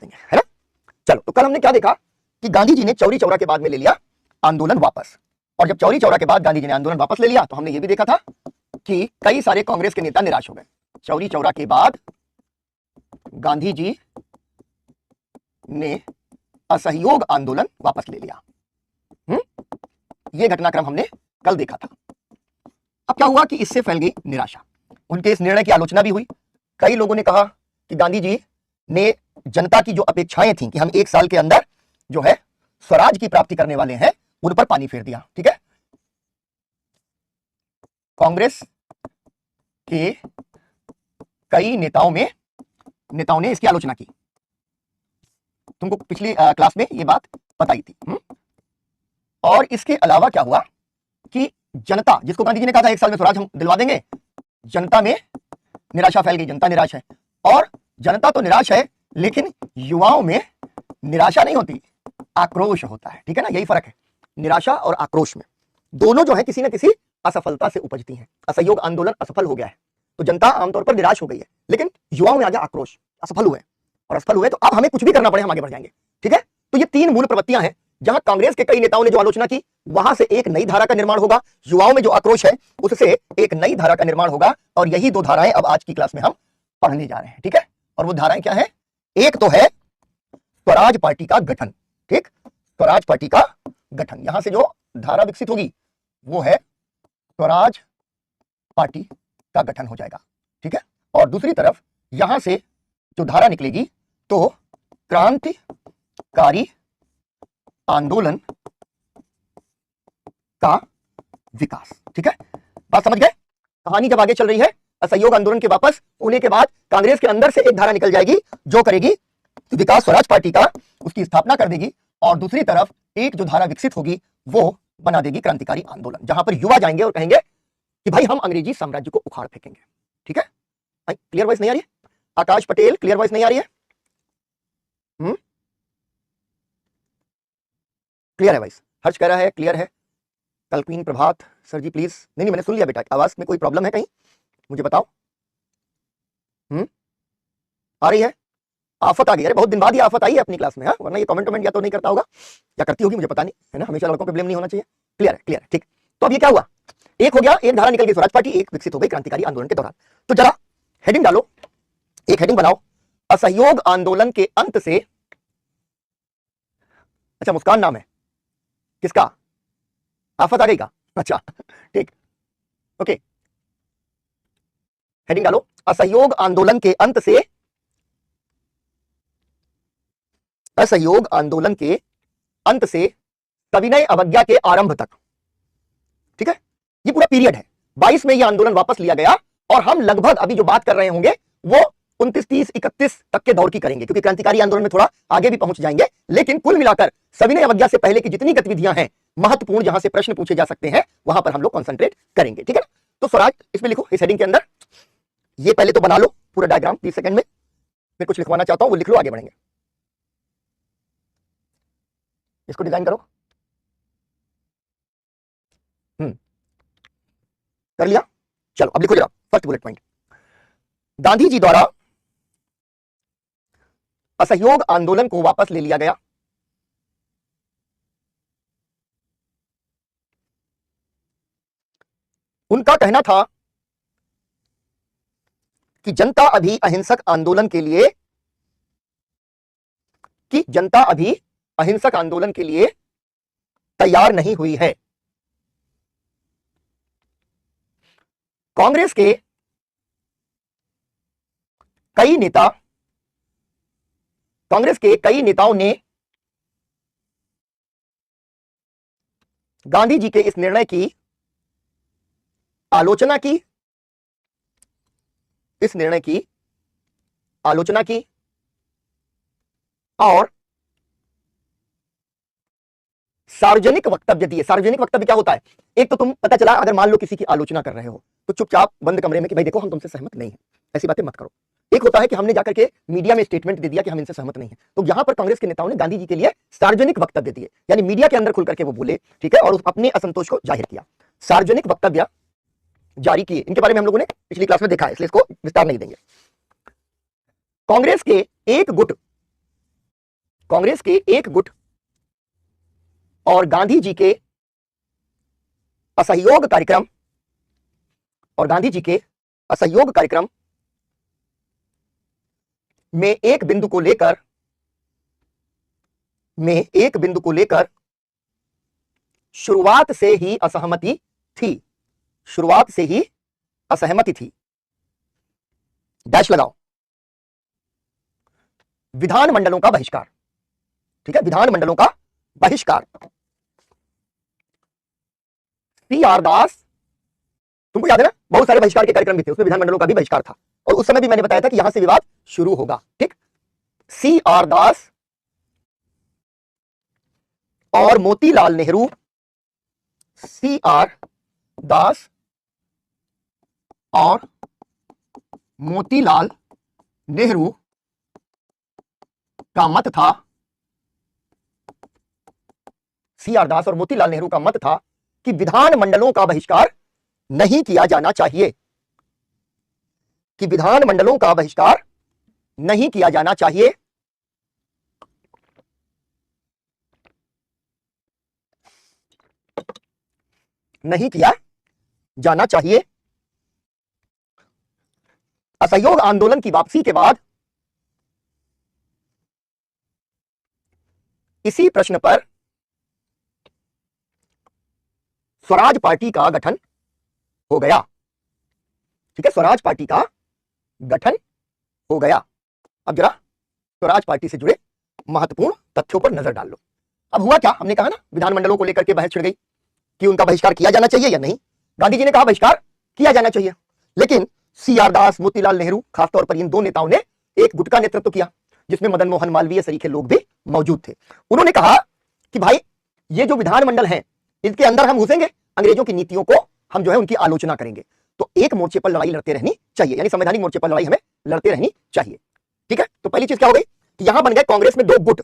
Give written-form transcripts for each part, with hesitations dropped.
देंगे, है ना। चलो, तो कल हमने क्या देखा कि गांधी जी ने चौरी चौरा के बाद में ले लिया आंदोलन वापस, और जब चौरी चौरा के बाद गांधी जी ने आंदोलन वापस ले लिया तो हमने ये भी देखा था कि कई सारे कांग्रेस के नेता निराश हो गए। चौरी चौरा के बाद गांधी जी ने असहयोग आंदोलन वापस ले लिया। यह घटनाक्रम हमने कल देखा था। अब क्या हुआ कि इससे फैल गई निराशा, उनके इस निर्णय की आलोचना भी हुई। कई लोगों ने कहा कि गांधी जी ने जनता की जो अपेक्षाएं थी कि हम 1 साल के अंदर जो है स्वराज की प्राप्ति करने वाले हैं, उन पर पानी फेर दिया। ठीक है, कांग्रेस के कई नेताओं ने इसकी आलोचना की। तुमको पिछली क्लास में ये बात बताई थी। और इसके अलावा क्या हुआ कि जनता, जिसको गांधी जी ने कहा था 1 साल में स्वराज हम दिलवा देंगे, जनता में निराशा फैल गई। जनता निराश है, और जनता तो निराश है लेकिन युवाओं में निराशा नहीं होती, आक्रोश होता है। ठीक है ना, यही फर्क है निराशा और आक्रोश में। दोनों जो है किसी न किसी असफलता से उपजती हैं। असहयोग आंदोलन असफल हो गया है तो जनता आमतौर पर निराश हो गई है, लेकिन युवाओं में आ गया आक्रोश, असफल हुए, और असफल हुए तो अब हमें कुछ भी करना पड़े, हम आगे बढ़ जाएंगे। ठीक है, तो ये 3 मूल प्रवृत्तियां हैं। जहां कांग्रेस के कई नेताओं ने जो आलोचना की, वहां से एक नई धारा का निर्माण होगा। युवाओं में जो आक्रोश है उससे एक नई धारा का निर्माण होगा, और यही 2 धाराएं अब आज की क्लास में हम पढ़ने जा रहे हैं। ठीक है, और वो धाराएं क्या है? एक तो है स्वराज पार्टी का गठन। ठीक, स्वराज पार्टी का गठन, यहां से जो धारा विकसित होगी वो है स्वराज पार्टी का गठन हो जाएगा। ठीक है, और दूसरी तरफ यहां से जो धारा निकलेगी तो क्रांतिकारी आंदोलन का विकास। ठीक है, बात समझ गए? कहानी जब आगे चल रही है, असहयोग आंदोलन के वापस होने के बाद कांग्रेस के अंदर से एक धारा निकल जाएगी जो करेगी विकास, स्वराज पार्टी का, उसकी स्थापना कर देगी, और दूसरी तरफ एक जो धारा विकसित होगी वो बना देगी क्रांतिकारी आंदोलन, जहां पर युवा जाएंगे और कहेंगे कि भाई हम अंग्रेजी साम्राज्य को उखाड़ फेंकेंगे। ठीक है, क्लियर वॉइस नहीं आ रही है? आकाश पटेल, क्लियर वॉइस नहीं आ रही है? क्लियर है वॉइस? हर्ष कह रहा है क्लियर है। कल्पीन प्रभात सर जी प्लीज। नहीं, मैंने सुन लिया बेटा। आवाज में कोई प्रॉब्लम है कहीं? मुझे बताओ। आ रही है? आफत आ गई। अरे बहुत दिन बाद ही आफत आई है अपनी क्लास में, वरना ये कमेंट या तो नहीं करता होगा या करती होगी, मुझे पता नहीं, है ना। हमेशा लड़कों पे ब्लेम नहीं होना चाहिए। क्लियर है, क्लियर है, ठीक। तो अब ये क्या हुआ? एक हो गया, एक धारा निकल गई स्वराज पार्टी, एक विकसित हो गई क्रांतिकारी आंदोलन के दौरान। तो जरा हेडिंग डालो, एक हेडिंग बनाओ, असहयोग आंदोलन के अंत से। अच्छा, मुस्कान नाम है किसका? आफत आ गई का? अच्छा ठीक, ओके। हेडिंग डालो, असहयोग आंदोलन के अंत से, असहयोग आंदोलन के अंत से सविनय अवज्ञा के आरंभ तक। ठीक है, ये पूरा पीरियड है। 22 में ये आंदोलन वापस लिया गया, और हम लगभग अभी जो बात कर रहे होंगे वो 29, 30, 31 तक के दौर की करेंगे, क्योंकि क्रांतिकारी आंदोलन में थोड़ा आगे भी पहुंच जाएंगे। लेकिन कुल मिलाकर सविनय अवज्ञा से पहले की जितनी गतिविधियां हैं महत्वपूर्ण, जहां से प्रश्न पूछे जा सकते हैं, वहां पर हम लोग कॉन्सेंट्रेट करेंगे। ठीक है ना, तो स्वराज इसमें लिखो, इस हेडिंग के अंदर। ये पहले तो बना लो पूरा डायग्राम 30 सेकंड में। मैं कुछ लिखवाना चाहता हूं, वो लिख लो, आगे बढ़ेंगे। इसको डिजाइन करो। कर लिया? चलो अब लिखो जरा first bullet point. Gandhi ji द्वारा असहयोग आंदोलन को वापस ले लिया गया। उनका कहना था कि जनता अभी अहिंसक आंदोलन के लिए, तैयार नहीं हुई है। कांग्रेस के कई नेताओं ने गांधी जी के इस निर्णय की आलोचना की, और सार्वजनिक वक्तव्य दिए। सार्वजनिक वक्तव्य क्या होता है? एक तो तुम, पता चला अगर मान लो किसी की आलोचना कर रहे हो तो चुपचाप बंद कमरे में कि भाई देखो हम तुमसे सहमत नहीं है, ऐसी बातें मत करो। एक होता है कि हमने जाकर के मीडिया में स्टेटमेंट दे दिया कि हम इनसे सहमत नहीं है। तो यहां पर कांग्रेस के नेताओं ने गांधी जी के लिए सार्वजनिक वक्तव्य दिए, यानी मीडिया के अंदर खुल करके वो बोले, ठीक है, और अपने असंतोष को जाहिर किया, सार्वजनिक वक्तव्य जारी किए। इनके बारे में हम लोगों ने पिछली क्लास में देखा है, इसलिए इसको विस्तार नहीं देंगे। कांग्रेस के एक गुट कांग्रेस के एक गुट और गांधी जी के असहयोग कार्यक्रम में एक बिंदु को लेकर शुरुआत से ही असहमति थी। डैश लगाओ। विधानमंडलों का बहिष्कार। ठीक है, विधानमंडलों का बहिष्कार। CR दास, तुमको याद है ना, बहुत सारे बहिष्कार के कार्यक्रम भी थे, उसमें विधानमंडलों का भी बहिष्कार था, और उस समय भी मैंने बताया था कि यहां से विवाद शुरू होगा। ठीक, CR दास और मोतीलाल नेहरू, CR दास और मोतीलाल नेहरू का मत था, CR दास और मोतीलाल नेहरू का मत था कि विधानमंडलों का बहिष्कार नहीं किया जाना चाहिए, कि विधानमंडलों का बहिष्कार नहीं किया जाना चाहिए। नहीं किया जाना चाहिए। असहयोग आंदोलन की वापसी के बाद इसी प्रश्न पर स्वराज पार्टी का गठन हो गया। ठीक है, स्वराज पार्टी का गठन हो गया। अब जरा स्वराज पार्टी से जुड़े महत्वपूर्ण तथ्यों पर नजर डाल लो। अब हुआ क्या, हमने कहा ना, विधानमंडलों को लेकर के बहस छिड़ गई कि उनका बहिष्कार किया जाना चाहिए या नहीं। गांधी जी ने कहा बहिष्कार किया जाना चाहिए, लेकिन CR दास, मोतीलाल नेहरू, खासतौर पर इन दो नेताओं ने एक गुट का नेतृत्व किया, जिसमें मदन मोहन मालवीय सरीखे लोग भी मौजूद थे। उन्होंने कहा कि भाई ये जो विधानमंडल है, इसके अंदर हम घुसेंगे, अंग्रेजों की नीतियों को हम जो है उनकी आलोचना करेंगे, तो एक मोर्चे पर लड़ाई लड़ते रहनी चाहिए, यानी संवैधानिक मोर्चे पर लड़ाई हमें लड़ते रहनी चाहिए। ठीक है, तो पहली चीज क्या हो गई कि यहां बन गए कांग्रेस में दो गुट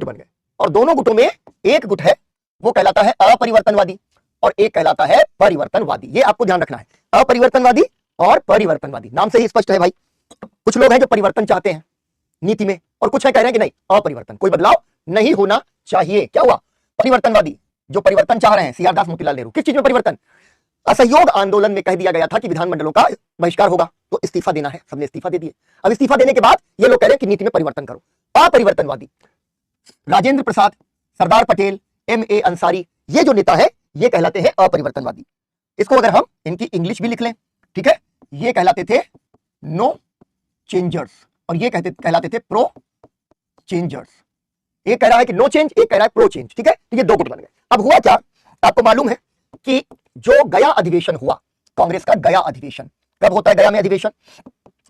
बन गए, और दोनों गुटों में एक गुट है वो कहलाता है अपरिवर्तनवादी और एक कहलाता है परिवर्तनवादी। ये आपको ध्यान रखना है, अपरिवर्तनवादी और परिवर्तनवादी। नाम से ही स्पष्ट है भाई, कुछ लोग हैं जो परिवर्तन चाहते हैं नीति में, और कुछ है कह रहे हैं कि नहीं, अपरिवर्तन, कोई बदलाव नहीं होना चाहिए। क्या हुआ, परिवर्तनवादी जो परिवर्तन चाह रहे हैं, CR दास, मोतीलाल नेहरू, किस चीज में परिवर्तन? असहयोग आंदोलन में कह दिया गया था कि विधानमंडलों का बहिष्कार होगा, तो इस्तीफा देना है, सबने इस्तीफा दे दिए। अब इस्तीफा देने के बाद ये लोग कह रहे हैं कि नीति में परिवर्तन करो। अपरिवर्तनवादी राजेंद्र प्रसाद, सरदार पटेल, MA अंसारी, ये जो नेता है ये कहलाते हैं अपरिवर्तनवादी। इसको अगर हम इनकी इंग्लिश भी लिख लें, ठीक है, ये कहलाते थे नो चेंजर्स और ये कहलाते थे प्रो चेंजर्स। एक कह रहा है कि नो चेंज, एक कह रहा है प्रो चेंज। ठीक है, तो ये दो गुट बन गए। अब हुआ क्या, आपको मालूम है कि जो गया अधिवेशन हुआ, कांग्रेस का गया अधिवेशन, कब होता है गया में अधिवेशन?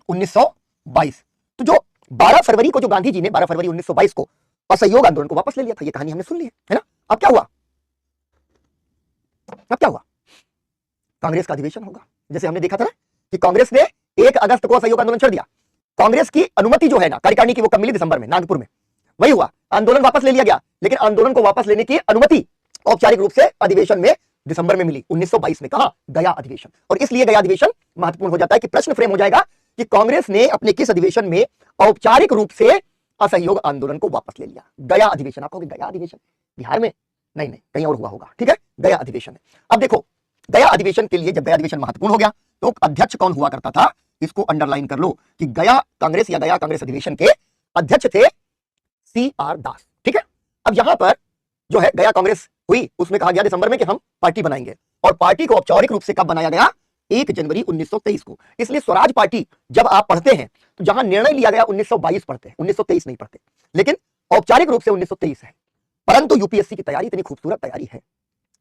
1922। तो जो 12 फरवरी को जो गांधी जी ने 12 फरवरी 1922 को असहयोग आंदोलन को वापस ले लिया था, ये कहानी हमने सुन ली है ना। अब क्या हुआ, कांग्रेस का अधिवेशन होगा। जैसे हमने देखा था ना कि कांग्रेस ने 1 अगस्त को असहयोग आंदोलन छोड़ दिया। कांग्रेस की अनुमति जो है ना कार्यकारिणी की, वो कब मिली? दिसंबर में, नागपुर में। वही हुआ, आंदोलन वापस ले लिया गया, लेकिन आंदोलन को वापस लेने की अनुमति औपचारिक रूप से अधिवेशन में दिसंबर में मिली 1922 में। कहा? गया अधिवेशन। और इसलिए गया अधिवेशन महत्वपूर्ण हो जाता है कि प्रश्न फ्रेम हो जाएगा कि कांग्रेस ने अपने किस अधिवेशन में औपचारिक रूप से असहयोग आंदोलन को वापस ले लिया। गया अधिवेशन। आप कहोगे गया अधिवेशन बिहार में? नहीं, कहीं और हुआ होगा। ठीक है, गया अधिवेशन है। अब देखो, गया अधिवेशन के लिए जब गया अधिवेशन महत्वपूर्ण हो गया तो अध्यक्ष कौन हुआ करता था? इसको अंडरलाइन कर लो कि गया कांग्रेस या गया कांग्रेस अधिवेशन के अध्यक्ष थे CR दास। ठीक है, अब यहां पर जो है गया कांग्रेस हुई, उसमें कहा गया दिसंबर में कि हम पार्टी बनाएंगे, और पार्टी को औपचारिक रूप से कब बनाया गया? 1 जनवरी 1923 को। इसलिए स्वराज पार्टी जब आप पढ़ते हैं तो जहां निर्णय लिया गया 1922 पढ़ते हैं, 1923 नहीं पढ़ते, लेकिन औपचारिक रूप से 1923 है। परंतु यूपीएससी की तैयारी इतनी खूबसूरत तैयारी है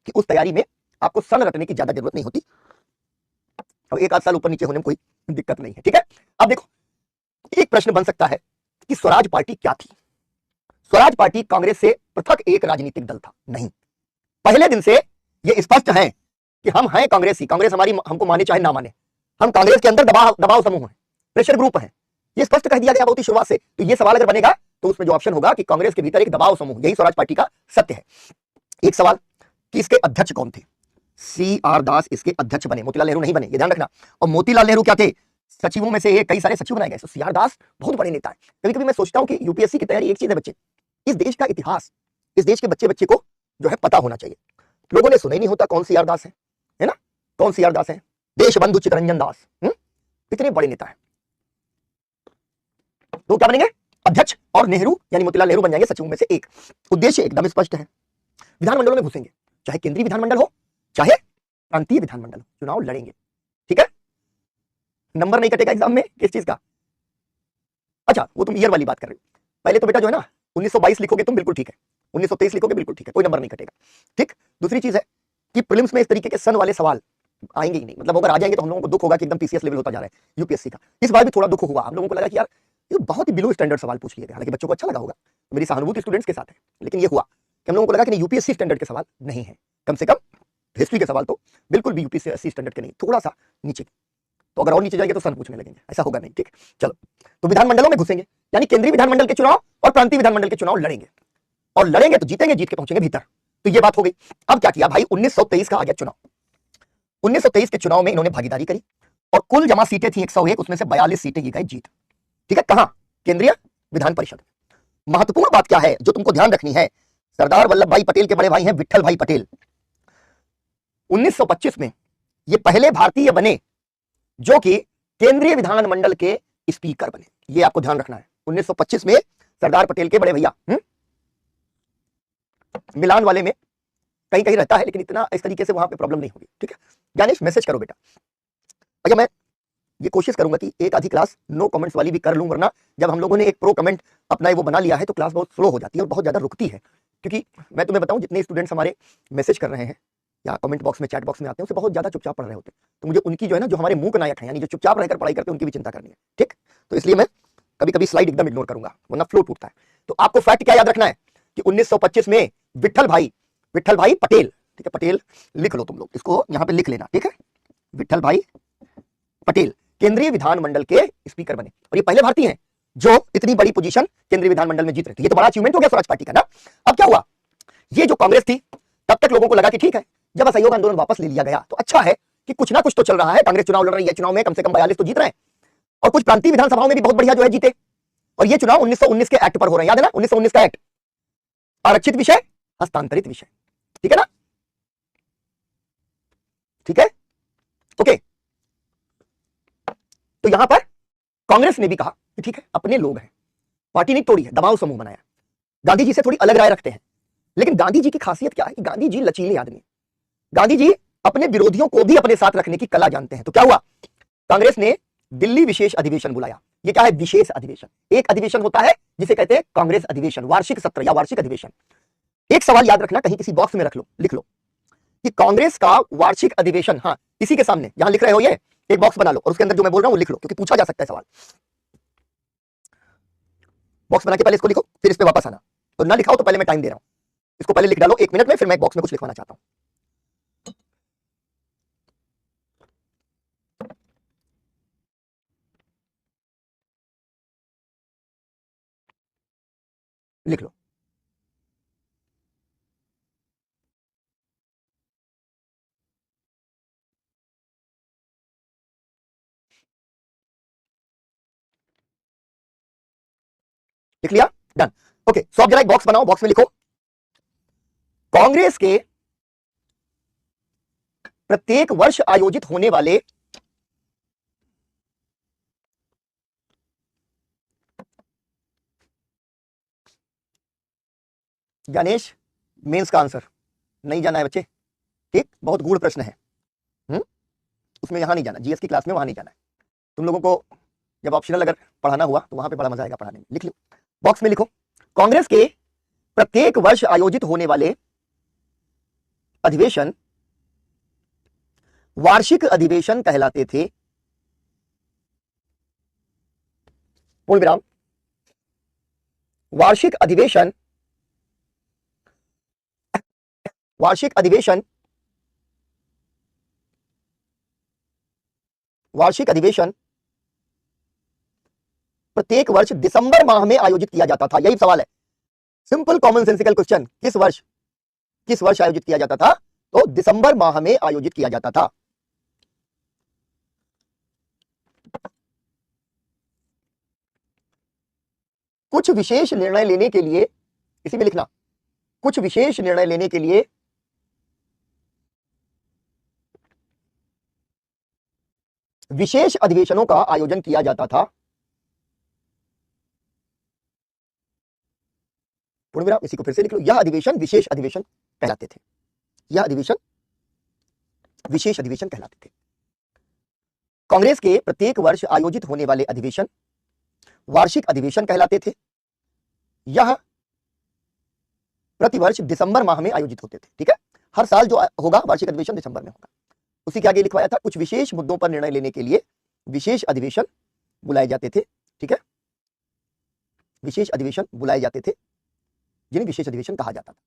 कि उस तैयारी में आपको सन रटने की ज्यादा जरूरत नहीं होती, और 1 आध साल ऊपर नीचे होने में कोई दिक्कत नहीं है। ठीक है, अब देखो, एक प्रश्न बन सकता है कि स्वराज पार्टी क्या थी? स्वराज पार्टी कांग्रेस से पृथक एक राजनीतिक दल था? नहीं, पहले दिन से यह स्पष्ट है कि हम हैं कांग्रेसी, कांग्रेस हमारी, हमको माने चाहे ना माने, हम कांग्रेस के अंदर दबाव समूह है, प्रेशर ग्रुप है, ये स्पष्ट कह दिया गया बहुत ही शुरुआत से। तो ये सवाल अगर बनेगा तो उसमें जो ऑप्शन होगा कि कांग्रेस के भीतर एक दबाव समूह, यही स्वराज पार्टी का सत्य है। एक सवाल कि इसके अध्यक्ष कौन थे? CR दास इसके अध्यक्ष बने, मोतीलाल नेहरू नहीं बने, ये ध्यान रखना। और मोतीलाल नेहरू क्या थे? सचिवों में से एक, कई सारे सचिव बनाए गए। तो सीआर दास बहुत बड़े नेता है। कभी कभी मैं सोचता हूं कि यूपीएससी की तैयारी एक चीज है बच्चे, इस देश का इतिहास इस देश के बच्चे बच्चे को जो है पता होना चाहिए। लोगों ने सुना ही नहीं होता कौन सीआर दास है ना, कौन सीआर दास है, देशबंधु चित्तरंजन दास, इतने बड़े नेता है। तो क्या बनेंगे, अध्यक्ष, और नेहरू यानी मोतीलाल नेहरू बन जाएंगे सचिवों में से एक। उद्देश्य एकदम स्पष्ट है, विधानमंडलों में घुसेंगे, चाहे केंद्रीय विधानमंडल हो चाहे प्रांतीय विधानमंडल हो, चुनाव लड़ेंगे। ठीक है, नंबर नहीं कटेगा एग्जाम में किस चीज का। अच्छा, वो तुम ईयर वाली बात कर रहे हो। पहले तो बेटा जो है ना 1922 लिखोगे तुम, बिल्कुल ठीक है, 1923 लिखोगे, बिल्कुल ठीक है, कोई नंबर नहीं कटेगा। ठीक, दूसरी चीज है कि प्रीलिम्स में इस तरीके के सन वाले सवाल आएंगे ही नहीं। मतलब अगर आ जाएंगे तो हम लोगों को दुख होगा कि एकदम पीसीएस लेवल होता जा रहा है यूपीएससी का। इस बार भी थोड़ा दुख हुआ, हम लोगों को लगा कि यार ये बहुत ही बिलो स्टैंडर्ड सवाल पूछ लिए गए। हालांकि बच्चों को अच्छा लगा होगा, मेरी सहानुभूति स्टूडेंट्स के साथ है, लेकिन ये हुआ कि हम लोगों को लगा कि नहीं, यूपीएससी स्टैंडर्ड के सवाल नहीं है, कम से कम हिस्ट्री के सवाल तो बिल्कुल भी यूपीएससी स्टैंडर्ड के नहीं, थोड़ा सा नीचे। तो अगर और नीचे जाएंगे तो सन पूछने लगेंगे, ऐसा होगा नहीं। ठीक, चलो, तो विधानमंडलों में घुसेंगे, यानी केंद्रीय विधानमंडल के चुनाव और प्रांतीय विधानमंडल के चुनाव लड़ेंगे, और लड़ेंगे तो जीतेंगे, जीत के पहुंचेंगे भीतर। तो ये बात हो गई। अब क्या किया भाई, 1923 का आ गया चुनाव। 1923 के चुनाव में इन्होंने भागीदारी करी, और कुल जमा सीटें थी 101, उसमें से 42 सीटें ये गए जीत। ठीक है, कहां, केंद्रीय विधान परिषद। महत्वपूर्ण बात क्या है जो तुमको ध्यान रखनी है, सरदार वल्लभ भाई पटेल के बड़े भाई हैं विट्ठल भाई पटेल। 1925 में ये पहले भारतीय बने जो कि केंद्रीय विधानमंडल के स्पीकर बने। ये आपको ध्यान रखना है, 1925 में सरदार पटेल के बड़े भैया। मिलान वाले में कहीं कहीं रहता है, लेकिन इतना इस तरीके से वहां पे प्रॉब्लम नहीं होगी। ठीक है, ज्ञानेश मैसेज करो बेटा। अच्छा, मैं ये कोशिश करूंगा कि एक आधी क्लास नो कमेंट्स वाली भी कर लूं, वरना जब हम लोगों ने एक प्रो कमेंट अपना वो बना लिया है तो क्लास बहुत स्लो हो जाती है और बहुत ज्यादा रुकती है। क्योंकि मैं तुम्हें बताऊं, जितने स्टूडेंट्स हमारे मैसेज कर रहे हैं या कमेंट बॉक्स में, चैट बॉक्स में आते हैं, उससे बहुत ज्यादा चुपचाप पढ़ रहे होते हैं। तो मुझे उनकी जो है ना, जो हमारे मूक नायक हैं, यानी जो चुपचाप रहकर पढ़ाई करते हैं, उनकी भी चिंता करनी है। ठीक, तो इसलिए मैं कभी कभी स्लाइड एकदम इग्नोर करूंगा, वरना फ्लो टूटता है। तो आपको फैक्ट क्या याद रखना है कि 1925 में विट्ठल भाई पटेल, ठीक है, पटेल लिख लो तुम लोग, इसको यहां पे लिख लेना। ठीक है, विट्ठल भाई पटेल केंद्रीय विधानमंडल के स्पीकर बने, और ये पहले भारतीय हैं जो इतनी बड़ी पोजीशन केंद्रीय विधानमंडल में जीत रहे थे। ये तो बड़ा अचीवमेंट हो गया स्वराज पार्टी का ना। अब क्या हुआ, ये जो कांग्रेस थी, तब तक लोगों को लगा कि ठीक है, जब असहयोग आंदोलन वापस ले लिया गया तो अच्छा है कि कुछ ना कुछ तो चल रहा है। कांग्रेस चुनाव लड़ रही है, चुनाव में कम से कम 42 तो जीत रहे हैं, और कुछ प्रांतीय विधानसभाओं में भी बहुत बढ़िया जो है जीते। और ये चुनाव 1919 के एक्ट पर हो रहे हैं, याद है ना, 1919 का एक्ट, आरक्षित विषय, हस्तांतरित विषय। ठीक है ना, ठीक है, ओके। तो यहां पर कांग्रेस ने भी कहा कि ठीक है, अपने लोग हैं, पार्टी नहीं तोड़ी है, दबाव समूह बनाया। गांधी जी से थोड़ी अलग राय रखते हैं, लेकिन गांधी जी की खासियत क्या है कि गांधी जी लचीले आदमी, गांधी जी अपने विरोधियों को भी अपने साथ रखने की कला जानते हैं। तो क्या हुआ, कांग्रेस ने दिल्ली विशेष अधिवेशन बुलाया। ये क्या है, विशेष अधिवेशन। एक अधिवेशन होता है जिसे कहते हैं कांग्रेस अधिवेशन, वार्षिक सत्र या वार्षिक अधिवेशन। एक सवाल याद रखना, कहीं किसी बॉक्स में रख लो, लिख लो कि कांग्रेस का वार्षिक अधिवेशन, हाँ इसी के सामने जहां लिख रहे हो, ये एक बॉक्स बना लो और उसके अंदर जो मैं बोल रहा हूं वो लिख लो, क्योंकि पूछा जा सकता है सवाल। बॉक्स बना के पहले इसको लिखो, फिर इस पे वापस आना। तो ना लिखाओ तो पहले मैं टाइम दे रहा हूं, इसको पहले लिख डालो 1 मिनट में, फिर मैं एक बॉक्स में कुछ लिखवाना चाहता हूं। लिख लो। लिख लिया, डन, ओके। सो अब जरा एक बॉक्स बनाओ, बॉक्स में लिखो कांग्रेस के प्रत्येक वर्ष आयोजित होने वाले गणेश मेंस का आंसर नहीं जाना है बच्चे, ठीक, बहुत गूढ़ प्रश्न है। उसमें यहां नहीं जाना, जीएस की क्लास में वहां नहीं जाना है। तुम लोगों को जब ऑप्शनल अगर पढ़ाना हुआ तो वहां पे बड़ा मजा आएगा पढ़ाने में। लिख लो, बॉक्स में लिखो कांग्रेस के प्रत्येक वर्ष आयोजित होने वाले अधिवेशन वार्षिक अधिवेशन कहलाते थे। पूर्ण विराम, वार्षिक अधिवेशन, वार्षिक अधिवेशन, वार्षिक अधिवेशन प्रत्येक वर्ष दिसंबर माह में आयोजित किया जाता था। यही सवाल है, सिंपल कॉमन सेंसिकल क्वेश्चन, किस वर्ष आयोजित किया जाता था, तो दिसंबर माह में आयोजित किया जाता था। कुछ विशेष निर्णय लेने के लिए, इसी में लिखना, कुछ विशेष निर्णय लेने के लिए विशेष अधिवेशनों का आयोजन किया जाता था। पूर्ण विराम, इसी को फिर से लिख लो, यह अधिवेशन विशेष अधिवेशन कहलाते थे। यह अधिवेशन विशेष अधिवेशन कहलाते थे। कांग्रेस के प्रत्येक वर्ष आयोजित होने वाले अधिवेशन वार्षिक अधिवेशन कहलाते थे। यह प्रतिवर्ष दिसंबर माह में आयोजित होते थे। ठीक है, हर साल जो होगा वार्षिक अधिवेशन दिसंबर में होगा। उसी के आगे लिखवाया था, कुछ विशेष मुद्दों पर निर्णय लेने के लिए विशेष अधिवेशन बुलाए जाते थे। ठीक है, विशेष अधिवेशन बुलाए जाते थे, जिन्हें विशेष अधिवेशन कहा जाता था।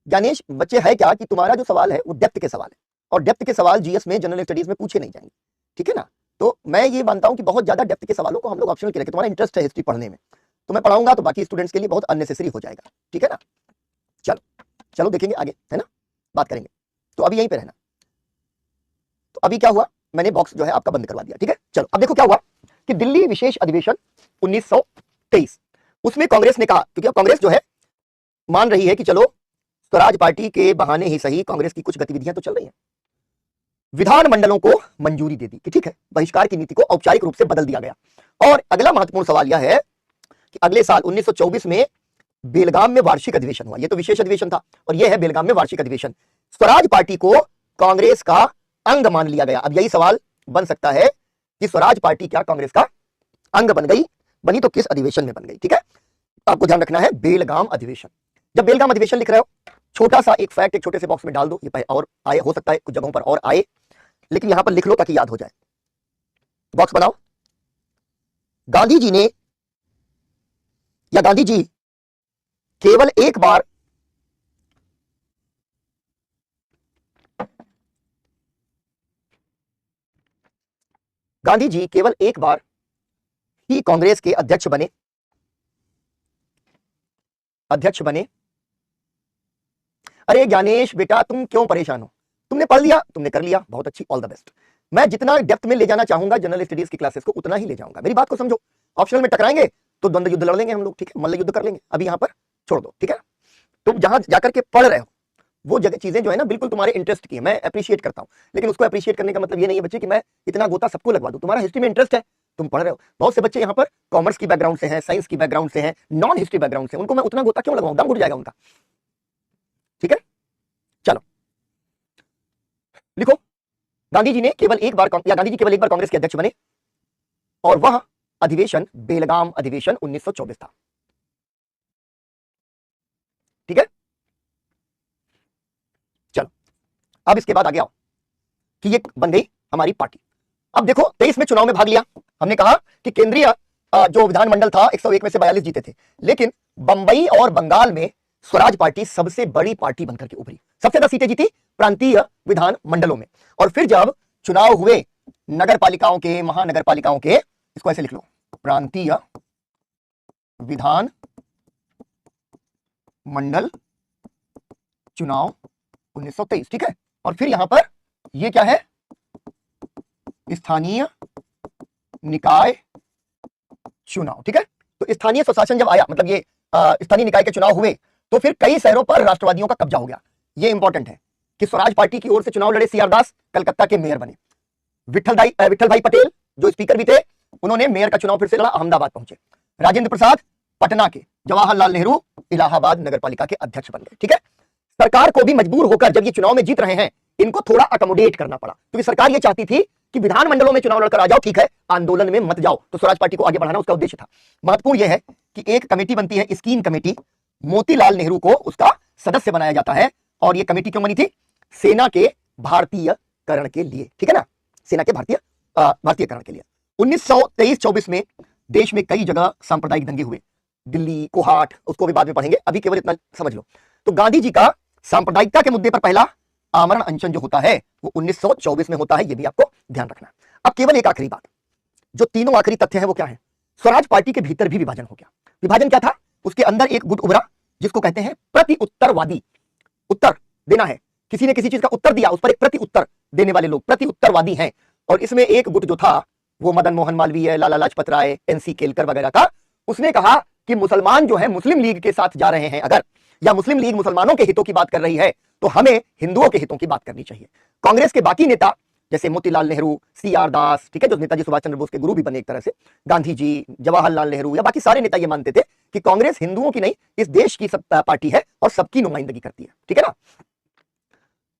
ज्ञानेश, बच्चे है क्या कि तुम्हारा जो सवाल है वो डेप्थ के सवाल है, और डेप्थ के सवाल जीएस में, जनरल स्टडीज में पूछे नहीं जाएंगे। ठीक है ना, तो मैं ये मानता हूं कि बहुत ज्यादा डेप्थ के सवालों को हम लोग ऑप्शनल के रखें। तुम्हारा इंटरेस्ट है हिस्ट्री पढ़ने में, तो मैं पढ़ाऊंगा तो बाकी स्टूडेंट्स के लिए बहुत अननेसेसरी हो जाएगा। ठीक है ना, चलो चलो देखेंगे आगे, है ना, बात करेंगे। तो अभी यहीं पे रहना। तो अभी क्या हुआ, मैंने बॉक्स जो है आपका बंद करवा दिया। ठीक है, चलो अब देखो क्या हुआ कि दिल्ली विशेष अधिवेशन 1923, उसमें कांग्रेस ने कहा, क्योंकि अब कांग्रेस जो है मान रही है कि चलो स्वराज पार्टी के बहाने ही सही कांग्रेस की कुछ गतिविधियां तो चल रही हैं, विधानमंडलों को मंजूरी दे दी कि ठीक है, बहिष्कार की नीति को औपचारिक रूप से बदल दिया गया। और अगला महत्वपूर्ण सवाल यह है कि अगले साल 1924 में बेलगाम में वार्षिक अधिवेशन हुआ। यह तो विशेष अधिवेशन था, और यह है बेलगाम में वार्षिक अधिवेशन। स्वराज पार्टी को कांग्रेस का अंग मान लिया गया। अब यही सवाल बन सकता है कि स्वराज पार्टी क्या कांग्रेस का अंग बन गई, बनी तो किस अधिवेशन में बन गई। ठीक है, आपको ध्यान रखना है बेलगाम अधिवेशन। जब बेलगाम अधिवेशन लिख रहे हो, छोटा सा एक फैक्ट एक छोटे से बॉक्स में डाल दो, ये और आए, हो सकता है कुछ जगहों पर और आए, लेकिन यहां पर लिख लो ताकि याद हो जाए। बॉक्स बनाओ, गांधी जी ने या गांधी जी केवल एक बार ही कांग्रेस के अध्यक्ष बने। अरे ज्ञानेश बेटा, तुम क्यों परेशान हो, तुमने पढ़ लिया, तुमने कर लिया, बहुत अच्छी, ऑल द बेस्ट। मैं जितना डेप्थ में ले जाना चाहूंगा जनरल स्टडीज की क्लासेस को, उतना ही ले जाऊंगा। मेरी बात को समझो, ऑप्शनल में टकराएंगे तो द्वंद्व युद्ध लड़ लेंगे हम लोग। ठीक है, मल्ल युद्ध कर लेंगे, अभी यहां पर छोड़ दो। ठीक है, तुम जहां जाकर के पढ़ रहे हो वो जगह चीजें जो है ना बिल्कुल तुम्हारे इंटरेस्ट की है, मैं अप्रिशिएट करता हूं। लेकिन उसको अप्रिशिएट करने का मतलब ये नहीं है बच्चे कि मैं इतना गोता सबको लगवा दूं। तुम्हारा हिस्ट्री में इंटरेस्ट है, तुम पढ़ रहे हो। बहुत से बच्चे यहाँ पर कॉमर्स की बैकग्राउंड से हैं, साइंस की बैकग्राउंड से हैं, नॉन हिस्ट्री बैकग्राउंड से, उनको मैं उतना गोता क्यों लगवाऊं, दम घुट जाएगा उनका। ठीक है, चलो लिखो, गांधी जी केवल एक बार कांग्रेस के अध्यक्ष बने, और वह अधिवेशन बेलगाम अधिवेशन 1924 था। ठीक है, चलो अब इसके बाद आगे आओ कि ये बन गई हमारी पार्टी। अब देखो 23 में चुनाव में भाग लिया। हमने कहा कि केंद्रीय जो विधानमंडल था 101 में से 42 जीते थे, लेकिन बंबई और बंगाल में स्वराज पार्टी सबसे बड़ी पार्टी बनकर के उभरी, सबसे ज्यादा सीटें जीती प्रांतीय विधान मंडलों में। और फिर जब चुनाव हुए नगर पालिकाओं के, महानगर पालिकाओं के, इसको ऐसे लिख लो, प्रांतीय विधान मंडल चुनाव 1923। ठीक है, और फिर यहां पर ये क्या है, स्थानीय निकाय चुनाव। ठीक है, तो स्थानीय स्वशासन जब आया, मतलब ये स्थानीय निकाय के चुनाव हुए, तो फिर कई शहरों पर राष्ट्रवादियों का कब्जा हो गया। ये इंपॉर्टेंट है कि स्वराज पार्टी की ओर से चुनाव लड़े सीआर दास, कलकत्ता के मेयर बने। विठल भाई पटेल जो स्पीकर भी थे, उन्होंने मेयर का चुनाव फिर से लड़ा, अहमदाबाद पहुंचे। राजेंद्र प्रसाद पटना के, जवाहरलाल नेहरू इलाहाबाद नगर पालिका के अध्यक्ष बन गए। ठीक है, सरकार को भी मजबूर होकर जब ये चुनाव में जीत रहे हैं, इनको थोड़ा अकोमोडेट करना पड़ा, क्योंकि सरकार ये चाहती थी कि विधानमंडलों में चुनाव लड़कर आ जाओ, ठीक है, आंदोलन में मत जाओ। तो स्वराज पार्टी को आगे बढ़ाना उसका उद्देश्य था। महत्वपूर्ण यह है कि एक कमेटी बनती है, स्कीम कमेटी, मोतीलाल नेहरू को उसका सदस्य बनाया जाता है। और यह कमेटी क्यों बनी थी, सेना के भारतीयकरण के लिए। ठीक है ना, सेना के भारतीयकरण के लिए। 1923-24 में देश में कई जगह सांप्रदायिक दंगे हुए, दिल्ली, कोहाट, उसको भी बाद में पढ़ेंगे, अभी केवल इतना समझ लो। तो गांधी जी का सांप्रदायिकता के मुद्दे पर पहला आमरण अनशन जो होता है वो 1924 में होता है, ये भी आपको ध्यान रखना। अब केवल एक आखिरी बात, जो तीनों आखिरी तथ्य हैं वो क्या है, स्वराज पार्टी के भीतर भी विभाजन हो गया। विभाजन क्या था, उसके अंदर एक गुट उभरा जिसको कहते हैं प्रति उत्तरवादी। उत्तर देना है, किसी ने किसी चीज का उत्तर दिया, उस पर एक प्रति उत्तर देने वाले लोग प्रति उत्तरवादी हैं। और इसमें एक गुट जो था वो मदन मोहन मालवीय, लाला लाजपत राय, एनसी केलकर वगैरह का। उसने कहा कि मुसलमान जो है मुस्लिम लीग के साथ जा रहे हैं अगर, या मुस्लिम लीग मुसलमानों के हितों की बात कर रही है, तो हमें हिंदुओं के हितों की बात करनी चाहिए। कांग्रेस के बाकी नेता जैसे मोतीलाल नेहरू, सीआर दास, ठीक है, जो नेताजी सुभाष चंद्र बोस के गुरु भी बने एक तरह से, गांधी जी, जवाहरलाल नेहरू या बाकी सारे नेता ये मानते थे कि कांग्रेस हिंदुओं की नहीं, इस देश की सब पार्टी है और सबकी नुमाइंदगी करती है। ठीक है ना?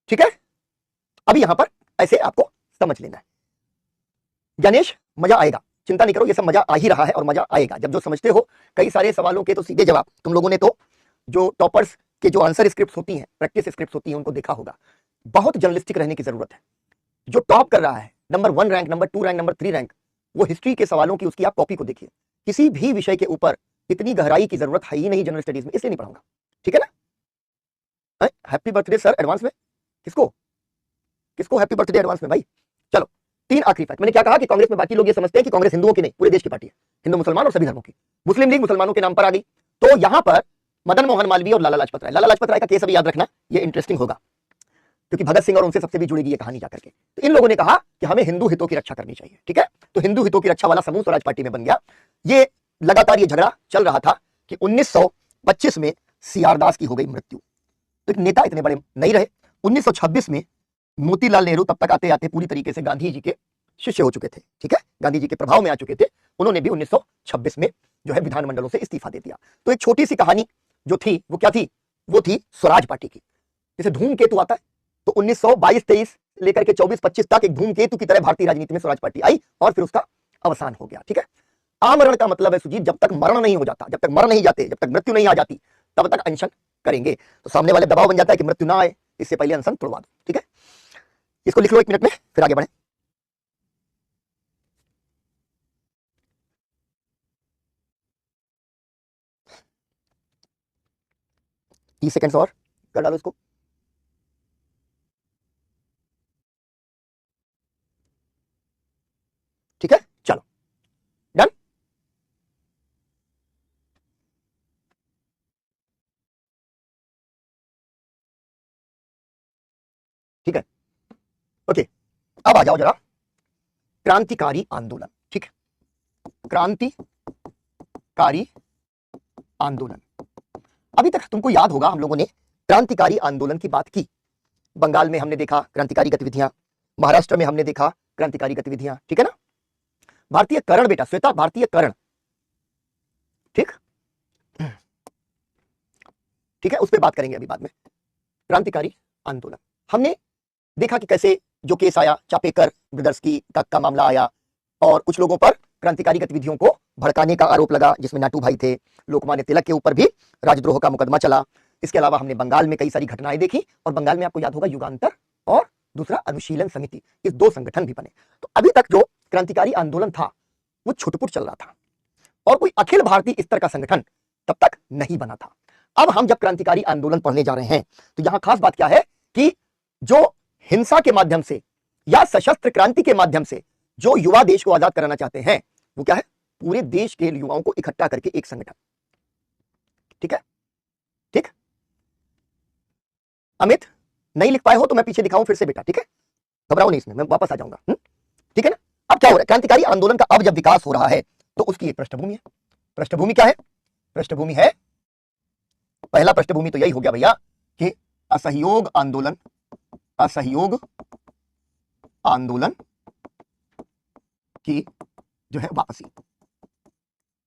ठीक है, अभी यहां पर ऐसे आपको समझ लेना है। गणेश, मजा आएगा, चिंता नहीं करो, ये सब मजा आ ही रहा है और मजा आएगा जब जो समझते हो। कई सारे सवालों के तो सीधे जवाब तुम लोगों ने तो जो टॉपर्स के जो आंसर स्क्रिप्ट होती हैं, प्रैक्टिस स्क्रिप्ट होती हैं, उनको देखा होगा। बहुत जर्नलिस्टिक रहने की जरूरत है। जो टॉप कर रहा है, number 1 rank, number 2 rank, number 3 rank, वो हिस्ट्री के सवालों की उसकी आप कॉपी को देखिए। किसी भी विषय के ऊपर इतनी गहराई की जरूरत है ही नहीं जनरल स्टडीज में, इसलिए नहीं पढ़ाऊंगा। ठीक है ना? हैप्पी बर्थडे सर एडवांस में। किसको किसको हैप्पी बर्थडे एडवांस में भाई? चलो, 3 आखिरी फैक्ट। मैंने क्या कहा कि कांग्रेस में बाकी लोग ये समझते हैं कि कांग्रेस हिंदुओं की नहीं, पूरे देश की पार्टी है, हिंदू मुसलमान और सभी धर्मों की। मुस्लिम लीग मुसलमानों के नाम पर आ गई। तो यहां पर मदन मोहन मालवीय और लाला लाजपत राय, लाला लाजपत राय का केस अभी याद रखना, ये इंटरेस्टिंग होगा क्योंकि भगत सिंह और उनसे सबसे भी जुड़ेगी ये कहानी जाकर के। तो इन लोगों ने कहा कि हमें हिंदू हितों की रक्षा करनी चाहिए। ठीक है, तो हिंदू हितों की रक्षा वाला समूह स्वराज पार्टी में बन गया। ये लगातार ये झगड़ा चल रहा था कि 1925 में सीआर दास की हो गई मृत्यु, तो एक नेता इतने बड़े नहीं रहे। 1926 में मोतीलाल नेहरू तब तक आते आते पूरी तरीके से गांधी जी के शिष्य हो चुके थे। ठीक है, गांधी जी के प्रभाव में आ चुके थे। उन्होंने भी 1926 में जो है विधानमंडलों से इस्तीफा दे दिया। तो एक छोटी सी कहानी जो थी वो क्या थी? वो थी स्वराज पार्टी की। जैसे धूमकेतु आता है, तो 1922-23 लेकर के 24-25 तक एक धूमकेतु की तरह भारतीय राजनीति में स्वराज पार्टी आई और फिर उसका अवसान हो गया। ठीक है, आमरण का मतलब है सुजीत, जब तक मरण नहीं हो जाता, जब तक मर नहीं जाते, जब तक मृत्यु नहीं आ जाती, तब तक अनशन करेंगे। तो सामने वाले दबाव बन जाता है कि मृत्यु ना आए, इससे पहले अनशन तोड़वा दो। ठीक है, इसको लिख लो 1 मिनट में, फिर आगे बढ़े। तीस सेकंड्स और कर डालो इसको। ठीक है, चलो डन। ठीक है, ओके, अब आ जाओ जरा क्रांतिकारी आंदोलन। ठीक है, क्रांतिकारी आंदोलन। अभी तक तुमको याद होगा हम लोगों ने क्रांतिकारी आंदोलन की बात की। बंगाल में हमने देखा क्रांतिकारी गतिविधियां, महाराष्ट्र में हमने देखा क्रांतिकारी गतिविधियां। ठीक है ना? भारतीय करण बेटा, श्वेता, भारतीय करण। ठीक, ठीक है, उस पर बात करेंगे अभी बाद में। क्रांतिकारी आंदोलन हमने देखा कि कैसे जो केस आया चापेकर ब्रदर्स की का मामला आया और कुछ लोगों पर क्रांतिकारी गतिविधियों को भड़काने का आरोप लगा, जिसमें नाटू भाई थे। लोकमान्य तिलक के ऊपर भी राजद्रोह का मुकदमा चला। इसके अलावा हमने बंगाल में कई सारी घटनाएं देखी और बंगाल में आपको याद होगा युगांतर और दूसरा अनुशीलन समिति, इस 2 संगठन भी बने। तो अभी तक जो क्रांतिकारी आंदोलन था वो छुटपुट चल रहा था और कोई अखिल भारतीय स्तर का संगठन तब तक नहीं बना था। अब हम जब क्रांतिकारी आंदोलन पढ़ने जा रहे हैं तो यहां खास बात क्या है कि जो हिंसा के माध्यम से या सशस्त्र क्रांति के माध्यम से जो युवा देश को आजाद कराना चाहते हैं वो क्या है? पूरे देश के युवाओं को इकट्ठा करके एक संगठन। ठीक है, ठीक, अमित नहीं लिख पाए हो तो मैं पीछे दिखाऊं फिर से बेटा। ठीक है, घबराओ नहीं, इसमें मैं वापस आ जाऊंगा। ठीक है ना? अब क्या हो रहा है? क्रांतिकारी आंदोलन का अब जब विकास हो रहा है तो उसकी एक पृष्ठभूमि है। पृष्ठभूमि क्या है? पृष्ठभूमि है, पहला पृष्ठभूमि तो यही हो गया भैया कि असहयोग आंदोलन, असहयोग आंदोलन की जो है वापसी,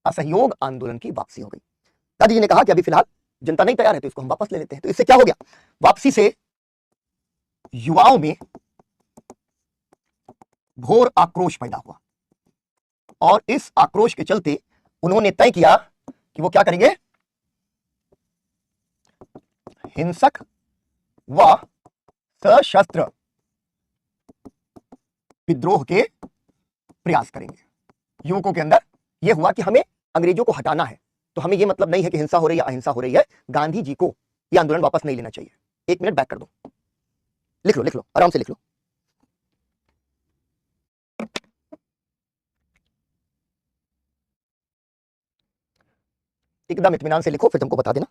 असहयोग आंदोलन की वापसी हो गई। दादी जी ने कहा कि अभी फिलहाल जनता नहीं तैयार है तो इसको हम वापस ले लेते हैं। तो इससे क्या हो गया? वापसी से युवाओं में घोर आक्रोश पैदा हुआ और इस आक्रोश के चलते उन्होंने तय किया कि वो क्या करेंगे? हिंसक व सशस्त्र विद्रोह के प्रयास करेंगे। युवकों के अंदर यह हुआ कि हमें अंग्रेजों को हटाना है, तो हमें यह मतलब नहीं है कि हिंसा हो रही है अहिंसा हो रही है, गांधी जी को यह आंदोलन वापस नहीं लेना चाहिए। 1 मिनट बैक कर दो, लिख लो आराम से लिख लो। एकदम इत्मीनान से लिखो, फिर तुमको बता देना।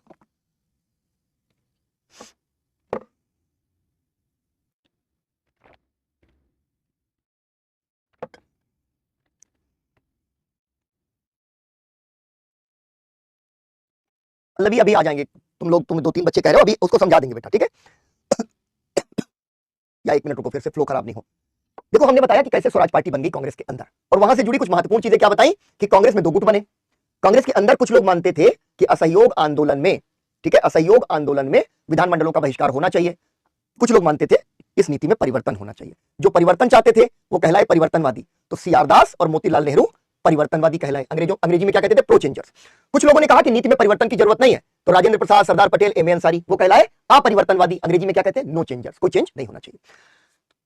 अभी अभी आ जाएंगे तुम लोग, तुम 2-3 बच्चे कह रहे हो, अभी उसको समझा देंगे बेटा, ठीक है? या 1 मिनट रुको, फिर से फ्लो खराब नहीं हो। देखो हमने बताया कि कैसे स्वराज पार्टी बन गई कांग्रेस के अंदर, और वहां से जुड़ी कुछ महत्वपूर्ण चीजें क्या बताई कि कांग्रेस में 2 गुट बने। कांग्रेस के अंदर कुछ लोग मानते थे कि असहयोग आंदोलन में, ठीक है, असहयोग आंदोलन में विधानमंडलों का बहिष्कार होना चाहिए। कुछ लोग मानते थे इस नीति में परिवर्तन होना चाहिए। जो परिवर्तन चाहते थे वो कहलाए परिवर्तनवादी। तो सीआर दास और मोतीलाल नेहरू परिवर्तनवादी कहलाए। अंग्रेजी में क्या कहते थे? Pro changers. कुछ लोगों ने कहा कि नीति में परिवर्तन की जरूरत नहीं है, तो राजेंद्र प्रसाद, सरदार पटेल, एम ए अंसारी, वो कहलाए अपरिवर्तनवादी। अंग्रेजी में क्या कहते हैं? नो चेंजर्स, कोई चेंज नहीं होना चाहिए।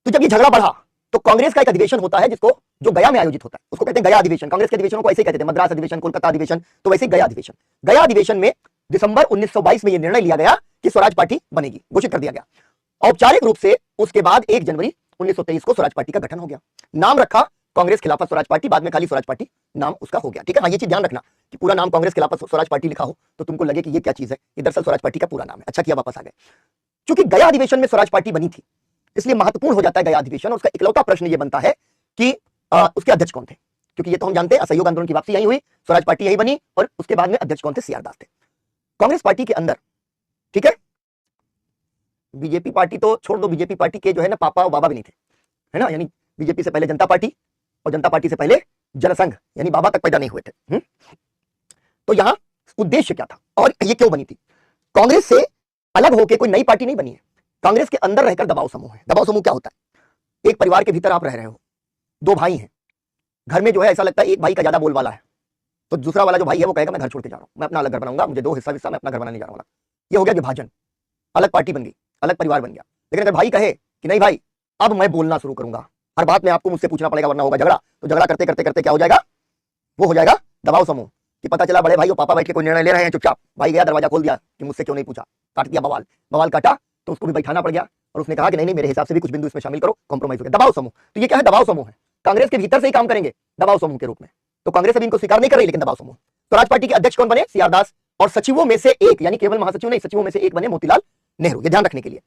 तो जब ये झगड़ा बढ़ा तो कांग्रेस का एक अधिवेशन होता है जिसको, जो गया में आयोजित होता है, उसको कहते हैं गया अधिवेशन। कांग्रेस के अधिवेशनों को ऐसे कहते थे, मद्रास अधिवेशन, कोलकाता अधिवेशन, तो वैसे गया अधिवेशन। गया अधिवेशन में दिसंबर 1922 में यह निर्णय लिया गया कि स्वराज पार्टी बनेगी, घोषित कर दिया गया औपचारिक रूप से। उसके बाद 1 जनवरी 1923 को स्वराज पार्टी का गठन हो गया। नाम रखा कांग्रेस खिलाफत स्वराज पार्टी, बाद में खाली स्वराज पार्टी नाम उसका हो गया, ठीक है? हाँ, ये चीज ध्यान रखना कि पूरा नाम कांग्रेस खिलाफत स्वराज पार्टी लिखा हो तो तुमको लगे कि ये क्या चीज है, ये दरअसल स्वराज पार्टी का पूरा नाम है। अच्छा किया वापस आ गए। क्योंकि गया अधिवेशन में स्वराज पार्टी बनी थी, इसलिए महत्वपूर्ण हो जाता है गया अधिवेशन। उसका इकलौता प्रश्न ये बनता है कि उसके अध्यक्ष कौन थे, क्योंकि ये तो हम जानते हैं असहयोग आंदोलन की वापसी यही हुई, स्वराज पार्टी यही बनी, और उसके बाद में अध्यक्ष कौन थे? सीआर दास थे। कांग्रेस पार्टी के अंदर, ठीक है, बीजेपी पार्टी तो छोड़ दो, बीजेपी पार्टी के जो है ना पापा और बाबा भी नहीं थे, है ना? यानी बीजेपी से पहले जनता पार्टी और जनता पार्टी से पहले जनसंघ, यानी बाबा तक पैदा नहीं हुए थे। तो यहां उद्देश्य क्या था और ये क्यों बनी थी? कांग्रेस से अलग होकर कोई नई पार्टी नहीं बनी है, कांग्रेस के अंदर रहकर दबाव समूह है। दबाव समूह क्या होता है? एक परिवार के भीतर आप रह रहे हो, 2 भाई हैं, घर में जो है ऐसा लगता है एक भाई का ज्यादा बोलबाला है, तो दूसरा वाला जो भाई है वो कहेगा मैं घर छोड़ के जा रहा हूं, मैं अपना अलग घर बनाऊंगा, मुझे 2 हिस्सा मैं अपना घर बनाने जा रहा हूं। ये हो गया विभाजन, अलग पार्टी बन गई, अलग परिवार बन गया। लेकिन अगर भाई कहे कि नहीं भाई अब मैं बोलना शुरू करूंगा, हर बात में आपको मुझसे पूछना पड़ेगा वरना होगा झगड़ा, तो झगड़ा करते करते करते क्या हो जाएगा? वो हो जाएगा दबाव समूह। कि पता चला बड़े भाई और पापा बैठ के कोई निर्णय ले रहे हैं, चुपचाप भाई गया दरवाजा खोल दिया कि मुझसे क्यों नहीं पूछा, काट दिया बवाल, बवाल काटा तो उसको भी बैठाना पड़ गया, और उसने कहा कि नहीं मेरे हिसाब से भी कुछ बिंदु इसमें शामिल करो, कॉम्प्रोमाइज हो गया, दबाव समूह। तो ये क्या है? दबाव समूह है। कांग्रेस के भीतर से ही काम करेंगे दबाव समूह के रूप में, तो कांग्रेस अभी इनको स्वीकार नहीं कर रही, लेकिन दबाव समूह। स्वराज पार्टी के अध्यक्ष कौन बने? सीआर दास, और सचिवों में से एक, यानी केवल महासचिव नहीं, सचिवों में से एक बने मोतीलाल नेहरू। ये ध्यान रखने के लिए।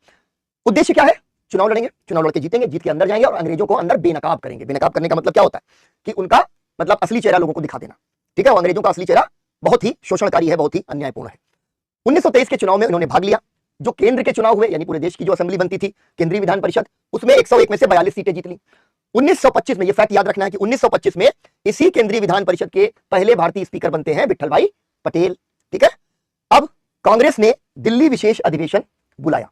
उद्देश्य क्या है? चुनाव लड़ेंगे, चुनाव लड़के जीतेंगे, जीत के अंदर जाएंगे और अंग्रेजों को अंदर बेनकाब करेंगे। बेनकाब करने का मतलब क्या होता है? कि उनका मतलब असली चेहरा लोगों को दिखा देना, ठीक है? वो अंग्रेजों का असली चेहरा बहुत ही शोषणकारी है, बहुत ही अन्यायपूर्ण है। 1923 के चुनाव में उन्होंने भाग लिया। जो केंद्र के चुनाव हुए, यानी पूरे देश की जो असेंबली बनती थी, केंद्रीय विधान परिषद, उसमें 101 में से 42 सीटें जीत ली। 1925 में, ये फैक्ट याद रखना है कि 1925 में इसी केंद्रीय विधान परिषद के पहले भारतीय स्पीकर बनते हैं विट्ठल भाई पटेल, ठीक है? अब कांग्रेस ने दिल्ली विशेष अधिवेशन बुलाया,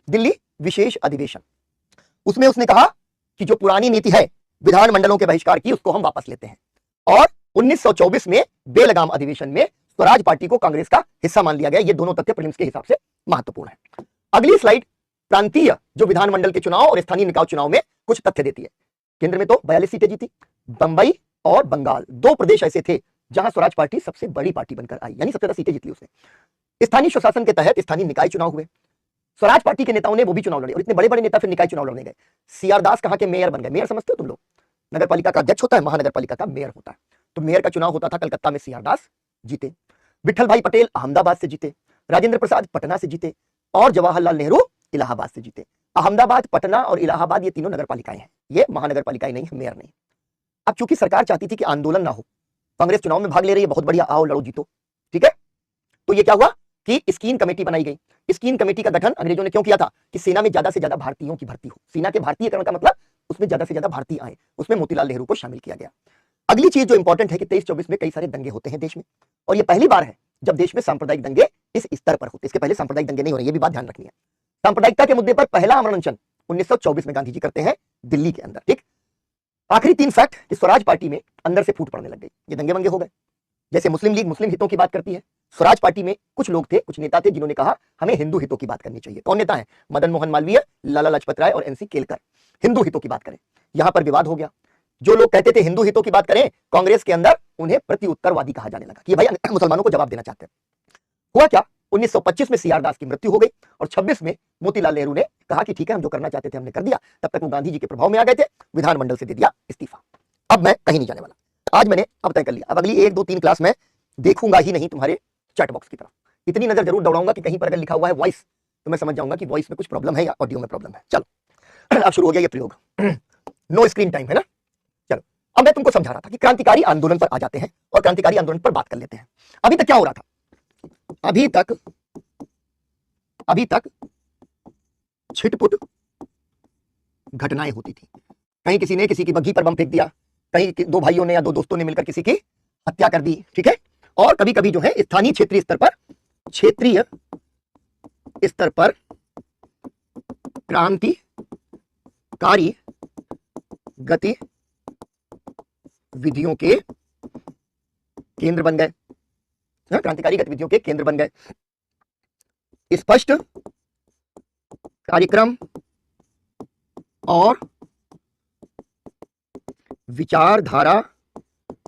दिल्ली विशेष अधिवेशन। उसमें उसने कहा कि जो पुरानी नीति है विधानमंडलों के बहिष्कार की, उसको हम वापस लेते हैं। और 1924 में बेलगाम अधिवेशन में स्वराज पार्टी को कांग्रेस का हिस्सा मान लिया गया। ये दोनों तथ्य प्रीलिम्स के हिसाब से महत्वपूर्ण है। अगली स्लाइड प्रांतीय जो विधानमंडल के चुनाव और स्थानीय निकाय चुनाव में कुछ तथ्य देती है। केंद्र में तो 42 सीटें जीती, बंबई और बंगाल 2 प्रदेश ऐसे थे जहां स्वराज पार्टी सबसे बड़ी पार्टी बनकर आई, यानी सबसे ज्यादा सीटें जीत ली उसने। स्थानीय स्वशासन के तहत स्थानीय निकाय चुनाव हुए, स्वराज पार्टी के नेताओं ने वो भी चुनाव लड़े, और इतने बड़े बड़े नेता फिर निकाय चुनाव लड़ने गए। सीआर दास कहां के मेयर बन गए। मेयर समझते हो तुम लोग? नगर पालिका का अध्यक्ष होता है, महानगर पालिका का मेयर होता है। तो मेयर का चुनाव होता था कलकत्ता में, सीआर दास जीते। विट्ठल भाई पटेल अहमदाबाद से जीते, राजेंद्र प्रसाद पटना से जीते, और जवाहरलाल नेहरू इलाहाबाद से जीते। अहमदाबाद, पटना और इलाहाबाद ये तीनों नगर पालिकाएं हैं, ये महानगर पालिकाएं नहीं है, मेयर नहीं। अब चूंकि सरकार चाहती थी कि आंदोलन ना हो, कांग्रेस चुनाव में भाग ले रही है, बहुत बढ़िया, आओ लड़ो जीतो, ठीक है? तो ये क्या हुआ कि स्कीन कमेटी बनाई गई। स्कीन कमेटी का गठन अंग्रेजों ने क्यों किया था? कि सेना में ज्यादा से ज्यादा भारतीयों की भर्ती हो। सेना के भारतीयकरण का मतलब उसमें ज्यादा से ज्यादा भारतीय आए, उसमें मोतीलाल नेहरू को शामिल किया गया। अगली चीज जो इंपॉर्टेंट है कि 23-24 में कई सारे दंगे होते हैं देश में, और ये पहली बार है जब देश में सांप्रदायिक दंगे इस स्तर पर होते। इसके पहले सांप्रदायिक दंगे नहीं हो रहे, ये भी बात ध्यान रखनी है। सांप्रदायिकता के मुद्दे पर पहला आमरण अनशन 1924 में गांधी जी करते हैं दिल्ली के अंदर, ठीक? आखिरी 3 फैक्ट कि स्वराज पार्टी में अंदर से फूट पड़ने लग गई, ये दंगे वंगे हो गए। जैसे मुस्लिम लीग मुस्लिम हितों की बात करती है, स्वराज पार्टी में कुछ लोग थे, कुछ नेता थे जिन्होंने कहा हमें हिंदू हितों की बात करनी चाहिए। कौन नेता है? मदन मोहन मालवीय, लाला लाजपत राय और एनसी केलकर। हिंदू हितों की बात करें, यहां पर विवाद हो गया। जो लोग कहते थे हिंदू हितों की बात करें, कांग्रेस के अंदर उन्हें प्रत्युत्तरवादी कहा जाने लगा कि भाई मुसलमानों को जवाब देना चाहते हैं। हुआ क्या? 1925 में सीआर दास की मृत्यु हो गई, और 26 में मोतीलाल नेहरू ने कहा कि ठीक है हम जो करना चाहते थे हमने कर दिया। तब तक वो गांधी जी के प्रभाव में आ गए थे, विधानमंडल से दे दिया इस्तीफा। अब मैं कहीं नहीं जाने वाला, आज मैंने अब तय कर लिया, अब अगली 1, 2, 3 क्लास में देखूंगा ही नहीं तुम्हारे चैट बॉक्स की तरफ। इतनी नजर जरूर दौड़ाऊंगा कि कहीं पर अगर लिखा हुआ है वॉइस, तो मैं समझ जाऊंगा कि वॉइस में कुछ प्रॉब्लम है या ऑडियो में प्रॉब्लम है। चलो अब शुरू हो गया ये प्रयोग। नो स्क्रीन टाइम है ना। चलो अब मैं तुमको समझा रहा था कि क्रांतिकारी आंदोलन पर आ जाते हैं और क्रांतिकारी आंदोलन पर बात कर लेते हैं। अभी तक क्या हो रहा था? अभी तक छिटपुट घटनाएं होती थी। कहीं किसी ने किसी की बग्घी पर बम फेंक दिया, कहीं दो भाइयों ने या दो दोस्तों ने मिलकर किसी की हत्या कर दी, ठीक है। और कभी कभी जो है स्थानीय क्षेत्रीय स्तर पर क्रांतिकारी गतिविधियों के केंद्र बन गए, क्रांतिकारी गतिविधियों के केंद्र बन गए। स्पष्ट कार्यक्रम और विचारधारा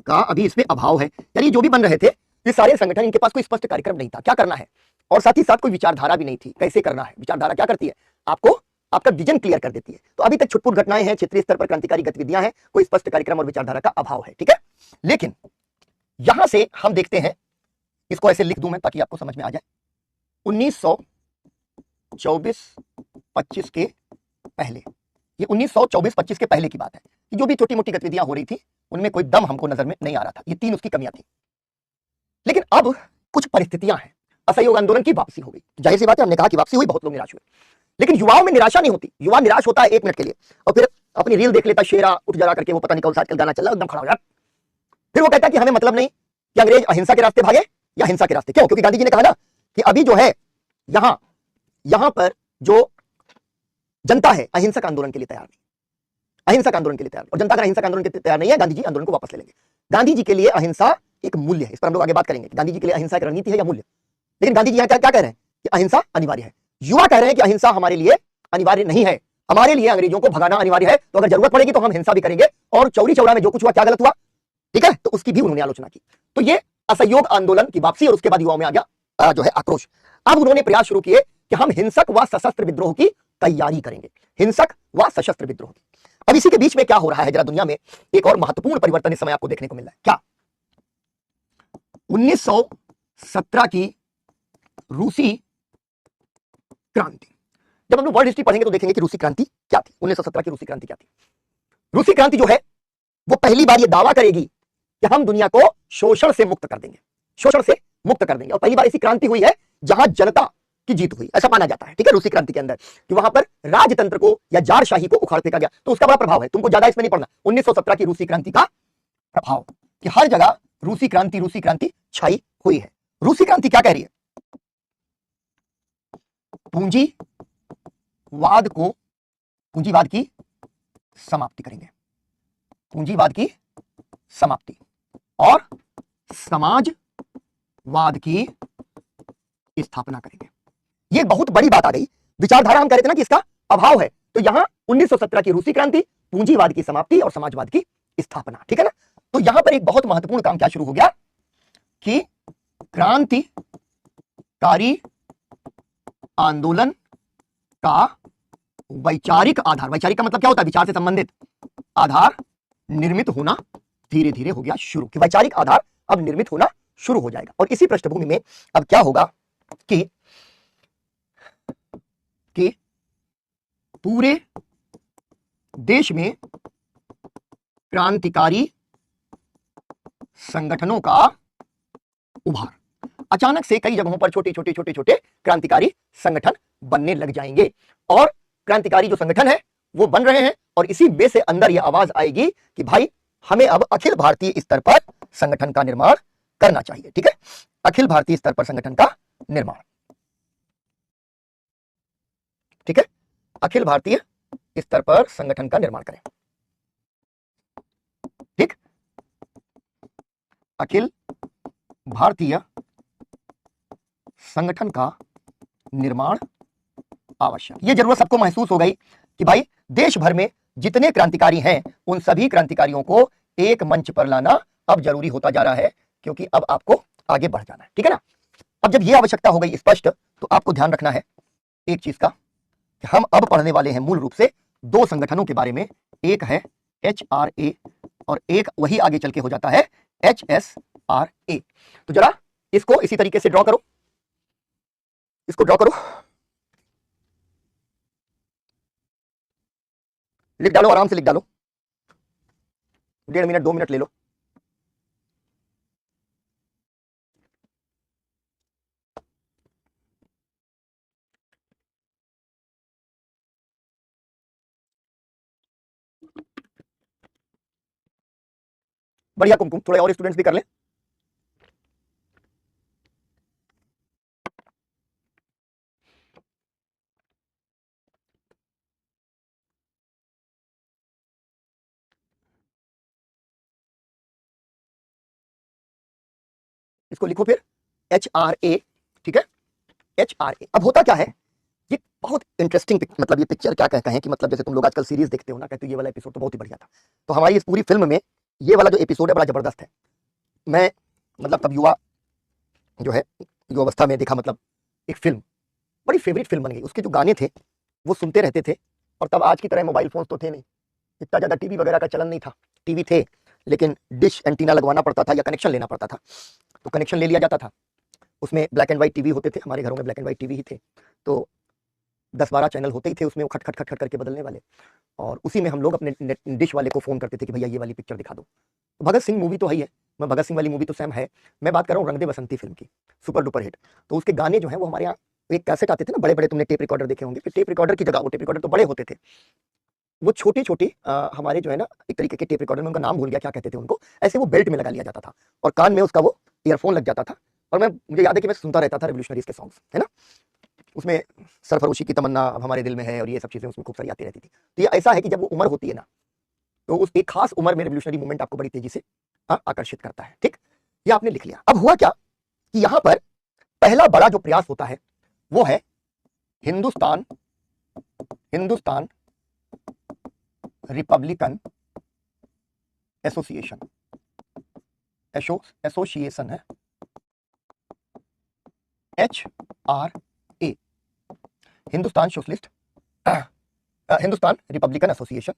का अभी इसमें अभाव है। यानी जो भी बन रहे थे ये सारे संगठन, इनके पास कोई स्पष्ट कार्यक्रम नहीं था क्या करना है, और साथ ही साथ कोई विचारधारा भी नहीं थी कैसे करना है। विचारधारा क्या करती है, आपको आपका विजन क्लियर कर देती है। तो अभी तक छुटपुट घटनाएं हैं, क्षेत्रीय स्तर पर क्रांतिकारी गतिविधियां हैं, कोई स्पष्ट कार्यक्रम और विचारधारा का अभाव है, ठीक है। लेकिन यहां से हम देखते हैं, इसको ऐसे लिख दूं मैं ताकि आपको समझ में आ जाए। 1924-25 के पहले, ये 1924-25 के पहले की बात है कि जो भी छोटी मोटी गतिविधियां हो रही थी उनमें कोई दम हमको नजर में नहीं आ रहा था। ये 3 उसकी कमियां थी। लेकिन अब कुछ परिस्थितियां हैं, असहयोग आंदोलन की वापसी हो गई, जाहिर सी बात है, हमने कहा कि वापसी हुई, बहुत लोग निराश हुए। लेकिन युवाओं में निराशा नहीं होती, युवा निराश होता है 1 मिनट के लिए और फिर अपनी रील देख लेता, शेरा उठ जरा करके, वो पता नहीं कौन सा आजकल गाना चल रहा है, एकदम खड़ा हो जाता। फिर वो कहता है कि हमें मतलब नहीं कि अंग्रेज अहिंसा के रास्ते भागे या हिंसा के रास्ते। क्यों? क्योंकि गांधी जी ने कहा ना कि अभी जो है यहां पर जो जनता है अहिंसक आंदोलन के लिए तैयार नहीं, अहिंसक आंदोलन के लिए तैयार, और जनता अगर अहिंसक आंदोलन के लिए तैयार नहीं है, गांधी जी आंदोलन को वापस ले लेंगे। गांधी जी के लिए अहिंसा एक मूल्य है, इस पर हम लोग आगे बात करेंगे कि गांधी जी के लिए अहिंसा एक रणनीति है या मूल्य। लेकिन गांधी जी यहाँ क्या कह रहे हैं कि अहिंसा अनिवार्य है। युवा कह रहे हैं कि अहिंसा हमारे लिए अनिवार्य नहीं है, हमारे लिए अंग्रेजों को भगाना अनिवार्य है, तो अगर जरूरत पड़ेगी तो हम हिंसा भी करेंगे, और चौरी चौरा में जो कुछ हुआ क्या गलत हुआ, ठीक है, तो उसकी भी उन्होंने आलोचना की। तो ये असहयोग आंदोलन की वापसी, और उसके बाद युवाओं में आ गया जो है आक्रोश। अब उन्होंने प्रयास शुरू किए कि हम हिंसक व सशस्त्र विद्रोह की तैयारी करेंगे, हिंसक व सशस्त्र विद्रोह की। अब इसी के बीच में क्या हो रहा है जरा दुनिया में, एक और महत्वपूर्ण परिवर्तन इस समय आपको देखने को मिल रहा है। क्या? 1917 की रूसी क्रांति। जब हम लोग वर्ल्ड हिस्ट्री पढ़ेंगे तो देखेंगे कि रूसी क्रांति क्या थी, 1917 की रूसी क्रांति क्या थी। रूसी क्रांति जो है वो पहली बार ये दावा करेगी कि हम दुनिया को शोषण से मुक्त कर देंगे, शोषण से मुक्त कर देंगे। और पहली बार ऐसी क्रांति हुई है जहां जनता की जीत हुई, ऐसा माना जाता है, ठीक है, रूसी क्रांति के अंदर, कि वहां पर राजतंत्र को या जारशाही को उखाड़ फेंका गया। तो उसका बड़ा प्रभाव है, तुमको ज्यादा इसमें नहीं पढ़ना। 1917 की रूसी क्रांति का प्रभाव कि हर जगह रूसी क्रांति छाई हुई है। रूसी क्रांति क्या कह रही है? पूंजीवाद की समाप्ति करेंगे, पूंजीवाद की समाप्ति, और समाजवाद की स्थापना करेंगे। ये बहुत बड़ी बात आ गई। विचारधारा हम कह रहे थे ना कि इसका अभाव है, तो यहां 1917 की रूसी क्रांति, पूंजीवाद की समाप्ति और समाजवाद की स्थापना, ठीक है ना। तो यहां पर एक बहुत महत्वपूर्ण काम क्या शुरू हो गया कि क्रांतिकारी आंदोलन का वैचारिक आधार, वैचारिक का मतलब क्या होता है? विचार से संबंधित आधार निर्मित होना धीरे धीरे हो गया शुरू, कि वैचारिक आधार अब निर्मित होना शुरू हो जाएगा। और इसी पृष्ठभूमि में अब क्या होगा कि पूरे देश में क्रांतिकारी संगठनों का उभार, अचानक से कई जगहों पर छोटे छोटे क्रांतिकारी संगठन बनने लग जाएंगे। और क्रांतिकारी जो संगठन है वो बन रहे हैं, और इसी में से अंदर यह आवाज आएगी कि भाई हमें अब अखिल भारतीय स्तर पर संगठन का निर्माण करना चाहिए, ठीक है, अखिल भारतीय स्तर पर संगठन का निर्माण, ठीक है, अखिल भारतीय स्तर पर संगठन का निर्माण करें, ठीक, अखिल भारतीय संगठन का निर्माण आवश्यक। यह जरूरत सबको महसूस हो गई कि भाई देश भर में जितने क्रांतिकारी हैं उन सभी क्रांतिकारियों को एक मंच पर लाना अब जरूरी होता जा रहा है, क्योंकि अब आपको आगे बढ़ जाना है, ठीक है ना। अब जब यह आवश्यकता हो गई स्पष्ट, तो आपको ध्यान रखना है एक चीज का, कि हम अब पढ़ने वाले हैं मूल रूप से 2 संगठनों के बारे में। एक है HRA और एक वही आगे चल के हो जाता है HSRA। तो जरा इसको इसी तरीके से ड्रॉ करो, इसको ड्रॉ करो, लिख डालो, आराम से लिख डालो, 1.5 मिनट 2 मिनट ले लो। बढ़िया कुमकुम, थोड़े और स्टूडेंट्स भी कर लें। इसको लिखो फिर HRA, ठीक है, HRA। अब होता क्या है, ये बहुत इंटरेस्टिंग मतलब ये पिक्चर क्या कहते हैं कि मतलब जैसे तुम लोग आजकल सीरीज देखते हो ना, कहते हो ये वाला एपिसोड तो बहुत ही बढ़िया था, तो हमारी इस पूरी फिल्म में ये वाला जो एपिसोड है बड़ा जबरदस्त है। मैं मतलब तब युवा जो है युवावस्था में देखा, मतलब एक फिल्म बड़ी फेवरेट फिल्म बन गई। उसके जो गाने थे वो सुनते रहते थे, और तब आज की तरह मोबाइल फोन तो थे नहीं, इतना ज्यादा टीवी वगैरह का चलन नहीं था। टीवी थे लेकिन डिश एंटीना लगवाना पड़ता था या कनेक्शन लेना पड़ता था, तो कनेक्शन ले लिया जाता था। उसमें ब्लैक एंड व्हाइट टीवी होते थे, हमारे घरों में ब्लैक एंड व्हाइट टीवी ही थे, तो 10-12 चैनल होते ही थे उसमें, वो खट खट खट खट करके बदलने वाले, और उसी में हम लोग अपने डिश वाले को फोन करते थे कि भैया ये वाली पिक्चर दिखा दो। तो भगत सिंह मूवी तो है ही है, मैं भगत सिंह वाली मूवी तो सेम है, मैं बात कर रहा हूँ रंग दे बसंती फिल्म की, सुपर डुपर हिट। तो उसके गाने जो है वो हमारे यहाँ एक कैसेट आते थे ना, बड़े बड़े, तुमने टेप रिकॉर्डर देखे होंगे, फिर टेप रिकॉर्डर की जगह, वो टेप रिकॉर्डर तो बड़े होते थे, वो छोटी छोटी हमारे जो है ना एक तरीके के टेप रिकॉर्डर में, उनका नाम भूल गया क्या कहते थे उनको, ऐसे वो बेल्ट में लगा लिया जाता था और कान में उसका वो ईयरफोन लग जाता था, और मुझे याद है कि मैं सुनता रहता था रेवोल्यूशनरीज के सॉन्ग्स, है ना। उसमें सरफरोशी की तमन्ना अब हमारे दिल में है और ये सब चीजें उसमें खूब सारी आती रहती थी। तो ये ऐसा है कि जब वो उम्र होती है ना, तो उस एक खास उम्र में रेवोल्यूशनरी मूवमेंट आपको बड़ी तेजी से आकर्षित करता है। ठीक, ये आपने लिख लिया। अब हुआ क्या कि यहां पर पहला बड़ा जो प्रयास होता है वो है हिंदुस्तान रिपब्लिकन एसोसिएशन, एसोसिएशन है HRA, हिंदुस्तान रिपब्लिकन एसोसिएशन।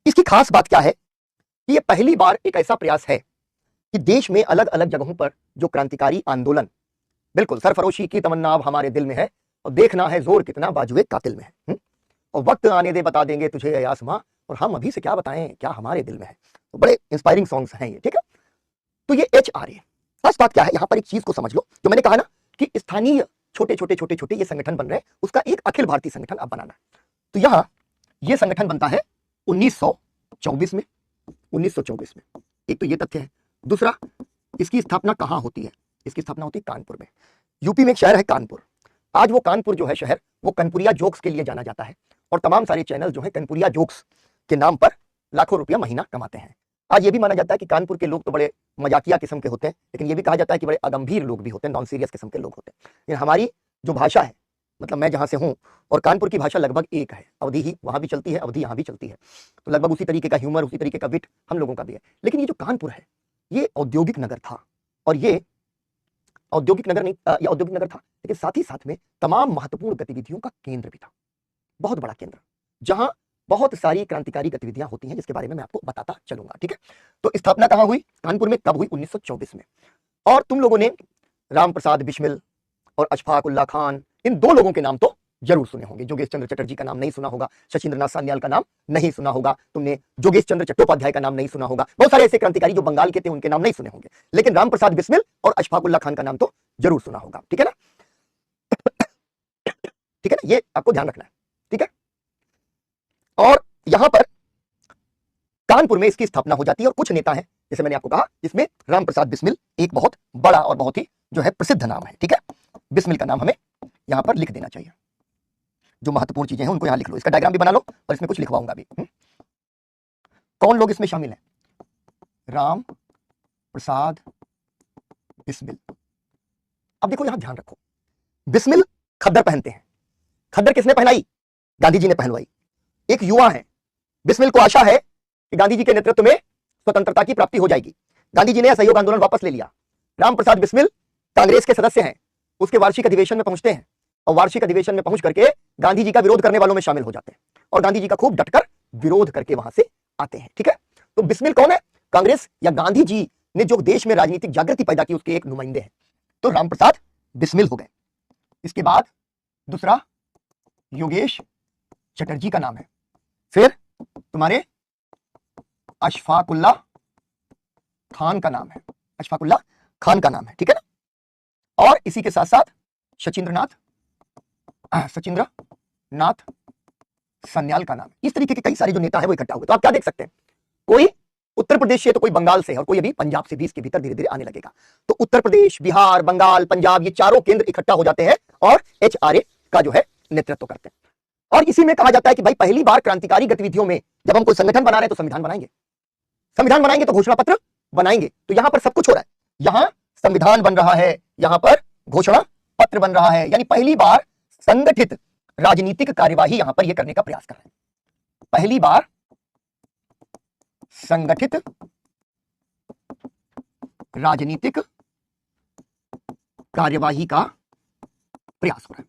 इसकी खास बात क्या है कि ये पहली बार एक ऐसा प्रयास है कि देश में अलग अलग जगहों पर जो क्रांतिकारी आंदोलन, बिल्कुल सरफरोशी की तमन्ना अब हमारे दिल में है और देखना है जोर कितना बाजुए कातिल में है, और वक्त आने दे बता देंगे तुझे ए आसमां, और हम अभी से क्या बताएं क्या हमारे दिल में है। तो बड़े इंस्पायरिंग सॉन्ग्स हैं ये, ठीक है। तो ये HRA, खास बात क्या है, यहां पर एक चीज को समझ लो, जो मैंने कहा ना कि स्थानीय छोटे छोटे छोटे छोटे ये संगठन बन रहे हैं, उसका एक अखिल भारतीय संगठन अब बनाना। तो यहां ये संगठन बनता है 1924 में। 1924 में, एक तो ये तथ्य है। दूसरा, इसकी स्थापना कहां होती है, इसकी स्थापना होती है कानपुर में। यूपी में एक शहर है कानपुर, आज वो कानपुर जो है शहर, वो कनपुरिया जोक्स के लिए जाना जाता है, और तमाम सारे चैनल जो है कनपुरिया जोक्स के नाम पर लाखों रुपया महीना कमाते हैं। आज ये भी माना जाता है कि कानपुर के लोग तो बड़े मजाकिया किस्म के होते हैं, लेकिन ये भी कहा जाता है कि बड़े अगंभीर लोग भी होते हैं, नॉन सीरियस किस्म के लोग होते हैं। लेकिन हमारी जो भाषा है, मतलब मैं जहां से हूं और कानपुर की भाषा लगभग एक है, अवधि ही वहां भी चलती है, अवधि यहां भी चलती है, तो लगभग उसी तरीके का ह्यूमर, उसी तरीके का विट हम लोगों का भी है। लेकिन ये जो कानपुर है, ये औद्योगिक नगर था, और ये औद्योगिक नगर नहीं, ये औद्योगिक नगर था, लेकिन साथ ही साथ में तमाम महत्वपूर्ण गतिविधियों का केंद्र भी था, बहुत बड़ा केंद्र, जहां बहुत सारी क्रांतिकारी गतिविधियां होती हैं, जिसके बारे में मैं आपको बताता चलूंगा, ठीक है। तो स्थापना कहां हुई, कानपुर में, कब हुई, 1924 में। और तुम लोगों ने राम प्रसाद बिस्मिल और अशफाक उल्ला खान, इन दो लोगों के नाम तो जरूर सुने होंगे। जोगेश चंद्र चटर्जी का नाम नहीं सुना होगा, शचीन्द्रनाथ सान्याल का नाम नहीं सुना होगा, तुमने जोगेश चंद्र चट्टोपाध्याय का नाम नहीं सुना होगा, बहुत सारे ऐसे क्रांतिकारी जो बंगाल के थे उनके नाम नहीं सुने होंगे, लेकिन राम प्रसाद बिस्मिल और अशफाक उल्ला खान का नाम तो जरूर सुना होगा, ठीक है ना। ठीक है ना, ये आपको ध्यान रखना है, ठीक है। और यहां पर कानपुर में इसकी स्थापना हो जाती है, और कुछ नेता हैं, जैसे मैंने आपको कहा, जिसमें राम प्रसाद बिस्मिल एक बहुत बड़ा और बहुत ही जो है प्रसिद्ध नाम है, ठीक है। बिस्मिल का नाम हमें यहां पर लिख देना चाहिए, जो महत्वपूर्ण चीजें हैं उनको यहां लिख लो, इसका डायग्राम भी बना लो और इसमें कुछ लिखवाऊंगा भी। कौन लोग इसमें शामिल हैं, राम प्रसाद बिस्मिल। अब देखो यहां ध्यान रखो, बिस्मिल खद्दर पहनते हैं, खद्दर किसने पहनाई, गांधी जी ने पहनवाई। एक युवा है, बिस्मिल को आशा है कि गांधी जी के नेतृत्व में स्वतंत्रता की प्राप्ति हो जाएगी। गांधी जी ने असहयोग आंदोलन वापस ले लिया। राम प्रसाद बिस्मिल कांग्रेस के सदस्य हैं, उसके वार्षिक अधिवेशन में पहुंचते हैं, और वार्षिक अधिवेशन में पहुंच करके गांधी जी का विरोध करने वालों में शामिल हो जाते हैं, और गांधी जी का खूब डटकर विरोध करके वहां से आते हैं, ठीक है। तो बिस्मिल कौन है, कांग्रेस या गांधी जी ने जो देश में राजनीतिक जागृति पैदा की उसके एक नुमाइंदे हैं, तो राम प्रसाद बिस्मिल हो गए। इसके बाद दूसरा योगेश चटर्जी का नाम है, फिर तुम्हारे अशफाकुल्ला खान का नाम है, अशफाकुल्ला खान का नाम है, ठीक है ना। और इसी के साथ साथ सचिंद्रनाथ सान्याल का नाम। इस तरीके के कई सारे जो नेता है वो इकट्ठा हुए। तो आप क्या देख सकते हैं, कोई उत्तर प्रदेश से तो कोई बंगाल से और कोई अभी पंजाब से भी इसके भीतर धीरे धीरे आने लगेगा। तो उत्तर प्रदेश, बिहार, बंगाल, पंजाब, ये चारों केंद्र इकट्ठा हो जाते हैं और एचआरए का जो है नेतृत्व करते हैं। और इसी में कहा जाता है कि भाई पहली बार क्रांतिकारी गतिविधियों में जब हम कोई संगठन बना रहे हैं तो संविधान बनाएंगे, संविधान बनाएंगे तो घोषणा पत्र बनाएंगे। तो यहां पर सब कुछ हो रहा है, यहां संविधान बन रहा है, यहां पर घोषणा पत्र बन रहा है, यानी पहली बार संगठित राजनीतिक कार्यवाही यहां पर यह करने का प्रयास कर रहे हैं। पहली बार संगठित राजनीतिक कार्यवाही का प्रयास हो रहा है,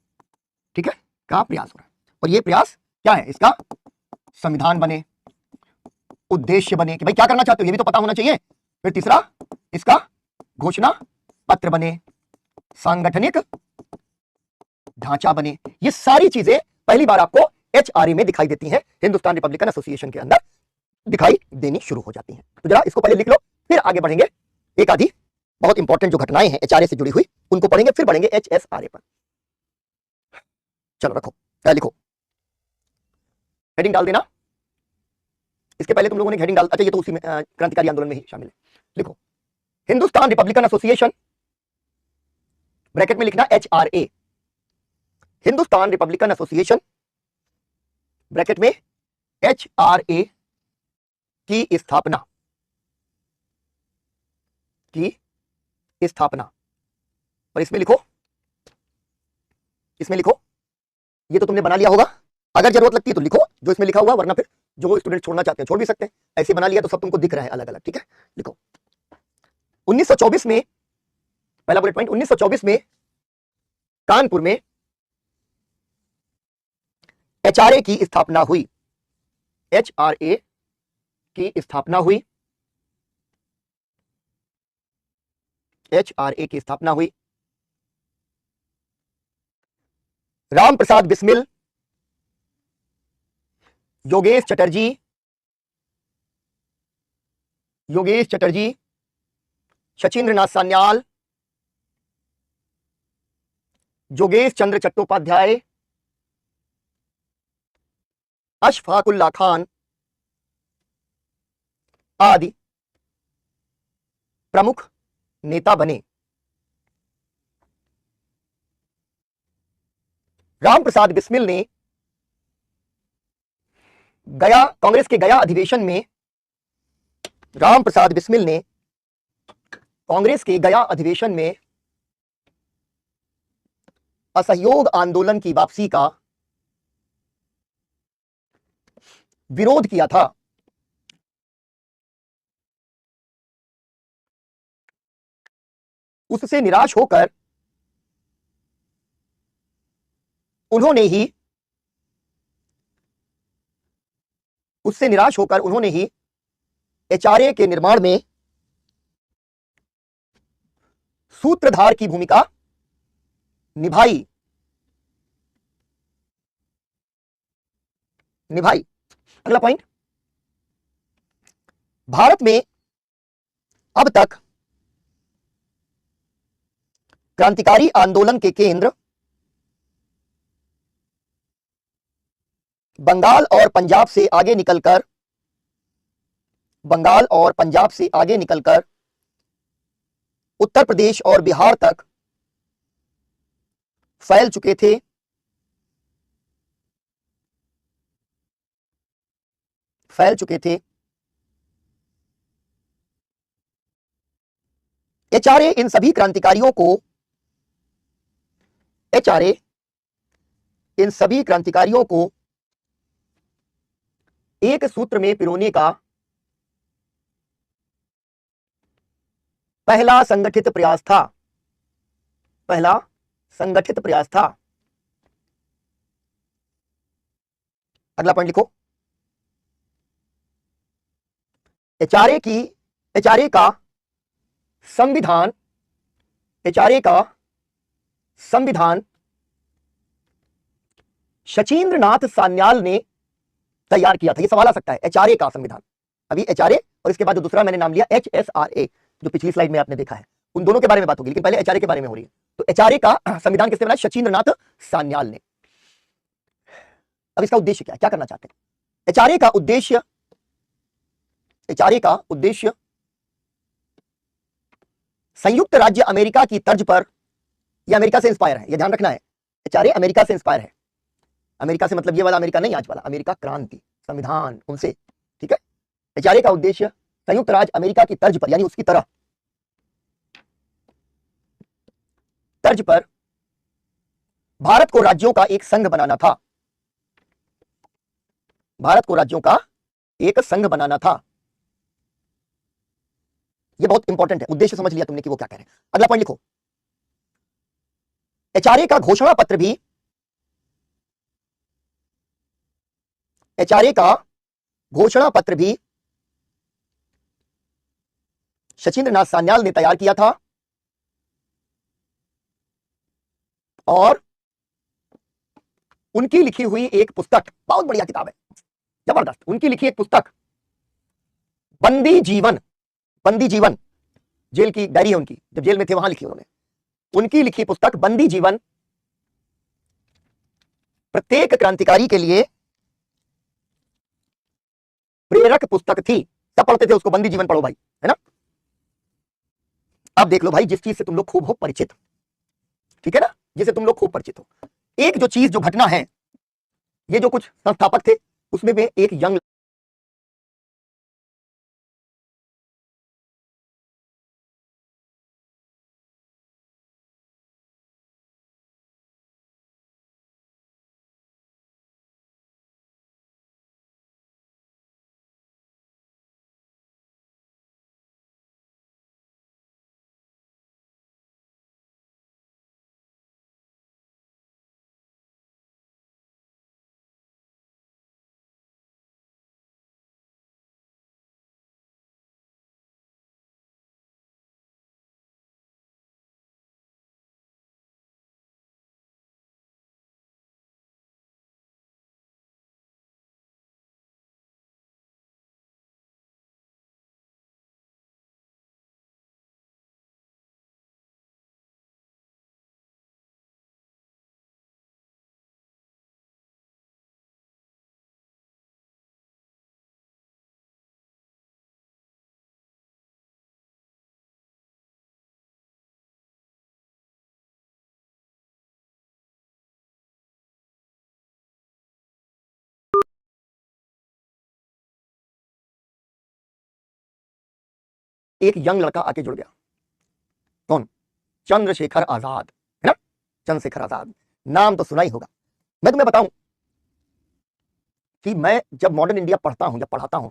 ठीक है, का प्रयास हो रहा है। और यह प्रयास क्या है, इसका संविधान बने, उद्देश्य बने कि भाई क्या करना चाहते हो ये भी तो पता होना चाहिए। फिर तीसरा, इसका घोषणा पत्र बने, सांगठनिक ढांचा बने। ये सारी चीजें पहली बार आपको एचआरए में दिखाई देती हैं, हिंदुस्तान रिपब्लिकन एसोसिएशन के अंदर दिखाई देनी शुरू हो जाती हैं। तो जरा इसको पहले लिख लो, फिर आगे बढ़ेंगे। एक आधी बहुत इंपॉर्टेंट जो घटनाएं हैं एचआरए से जुड़ी हुई उनको पढ़ेंगे, फिर बढ़ेंगे एचएसआरए पर। चलो रखो, लिखो, हेडिंग डाल देना। इसके पहले तुम लोगों ने हेडिंग डाल, अच्छा ये तो उसी में क्रांतिकारी आंदोलन में ही शामिल है। लिखो हिंदुस्तान रिपब्लिकन एसोसिएशन, ब्रैकेट में लिखना HRA, Hindustan Republican association, bracket में एचआरए की स्थापना, और इसमें लिखो, ये तो तुमने बना लिया होगा, अगर जरूरत लगती है तो लिखो जो इसमें लिखा हुआ, वरना फिर जो स्टूडेंट छोड़ना चाहते हैं छोड़ भी सकते हैं, ऐसे बना लिया तो सब तुमको दिख रहा है अलग अलग, ठीक है। लिखो 1924 में, पहला बुलेट पॉइंट, 1924 में कानपुर में एचआरए की स्थापना हुई, एचआरए की स्थापना हुई, एचआरए की स्थापना हुई। राम प्रसाद बिस्मिल, योगेश चटर्जी, शचीन्द्र नाथ सान्याल, जोगेश चंद्र चट्टोपाध्याय, अशफाकुल्ला खान आदि प्रमुख नेता बने। राम प्रसाद बिस्मिल ने कांग्रेस के गया अधिवेशन में, राम प्रसाद बिस्मिल ने कांग्रेस के गया अधिवेशन में असहयोग आंदोलन की वापसी का विरोध किया था। उससे निराश होकर उन्होंने ही एचआरए के निर्माण में सूत्रधार की भूमिका निभाई। अगला पॉइंट, भारत में अब तक क्रांतिकारी आंदोलन के केंद्र बंगाल और पंजाब से आगे निकलकर उत्तर प्रदेश और बिहार तक फैल चुके थे। एचआरए इन सभी क्रांतिकारियों को एक सूत्र में पिरोने का पहला संगठित प्रयास था। अगला पॉइंट लिखो, एचआरए का संविधान शचीन्द्र नाथ सान्याल ने तैयार किया था। ये सवाल आ सकता है, एचआरए का संविधान, अभी एचआरए और इसके बाद जो दूसरा मैंने नाम लिया एचएसआरए, जो पिछली स्लाइड में आपने देखा है, उन दोनों के बारे में बात होगी, लेकिन पहले एचआरए के बारे में हो रही है। तो एचआरए का संविधान किसने बनाया? शचीन्द्र नाथ सान्याल ने। अब इसका उद्देश्य क्या करना चाहते हैं? एचआरए का उद्देश्य एचआरए का उद्देश्य संयुक्त राज्य अमेरिका की तर्ज पर, यह अमेरिका से इंस्पायर है, यह ध्यान रखना है, एचआरए अमेरिका से इंस्पायर है। अमेरिका से मतलब ये वाला अमेरिका नहीं, आज वाला अमेरिका, क्रांति, संविधान, उनसे, ठीक है। एचआरए का उद्देश्य संयुक्त राज्य अमेरिका की तर्ज पर, यानी उसकी तरह तर्ज पर भारत को राज्यों का एक संघ बनाना था। भारत को राज्यों का एक संघ बनाना था। यह बहुत इंपॉर्टेंट है। उद्देश्य समझ लिया तुमने कि वो क्या कह रहे हैं। अगला पॉइंट लिखो। एचआरए का घोषणा पत्र भी, एचआरए का घोषणा पत्र भी शचीन्द्र नाथ सान्याल ने तैयार किया था और उनकी लिखी हुई एक पुस्तक, बहुत बढ़िया किताब है, जबरदस्त, उनकी लिखी एक पुस्तक बंदी जीवन, बंदी जीवन, जेल की डायरी है उनकी, जब जेल में थे वहां लिखी उन्होंने, उनकी लिखी पुस्तक बंदी जीवन प्रत्येक क्रांतिकारी के लिए प्रेरक पुस्तक थी। सब पढ़ते थे उसको, बंदी जीवन पढ़ो भाई, है ना। अब देख लो भाई, जिस चीज से तुम लोग खूब हो परिचित, ठीक है ना, जिसे तुम लोग खूब परिचित हो, एक जो चीज, जो घटना है, ये जो कुछ संस्थापक थे उसमें भी एक यंग, एक यंग लड़का आके जुड़ गया। कौन? चंद्रशेखर आजाद, है ना, चंद्रशेखर आजाद, नाम तो सुना ही होगा। मैं तुम्हें बताऊं कि मैं जब मॉडर्न इंडिया पढ़ता हूं या पढ़ाता हूं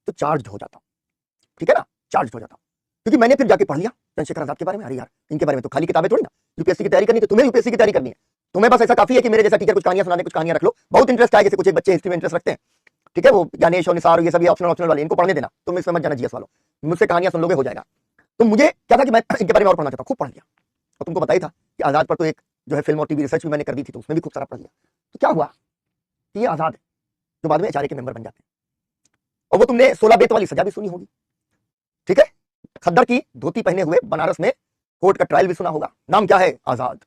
तो चार्ज हो जाता हूं, ठीक है ना, चार्ज हो जाता हूं, क्योंकि मैंने फिर जाके पढ़ लिया चंद्रशेखर आजाद के बारे में। अरे यार, इनके बारे में तो खाली किताबें थोड़ी ना, यूपीएससी की तैयारी करनी, तो तुम्हें यूपीएससी की तैयारी करनी है, तुम्हें बस ऐसा काफी है कि मेरे जैसा टीचर कुछ कहानियां सुनाने, कुछ कहानियां रख लो, बहुत इंटरेस्ट आए, जैसे कुछ एक बच्चे हिस्ट्री में इंटरेस्ट रखते हैं, ठीक है, वो ज्ञानेश और निसार, ये सभी ऑप्शनल ऑप्शनल वाले, इनको पढ़ने देना, तुम इसमें मत जाना जीएस वालों, मुझसे कहानियां सुन लोगे, हो जाएगा। तो मुझे क्या था कि मैं इनके बारे में और पढ़ना चाहता, खूब पढ़ लिया, और तुमको बताया था कि आजाद पर तो एक जो है फिल्म और टीवी रिसर्च भी मैंने कर दी थी, तो उसमें भी खूब सारा पढ़ लिया। तो क्या हुआ कि ये आजाद जो बाद में एचआरए के मेंबर बन जाते हैं, और वो तुमने 16 बेत वाली सजा भी सुनी होगी, ठीक है, खद्दर की धोती पहने हुए बनारस में कोर्ट का ट्रायल भी सुना होगा। नाम क्या है? आजाद,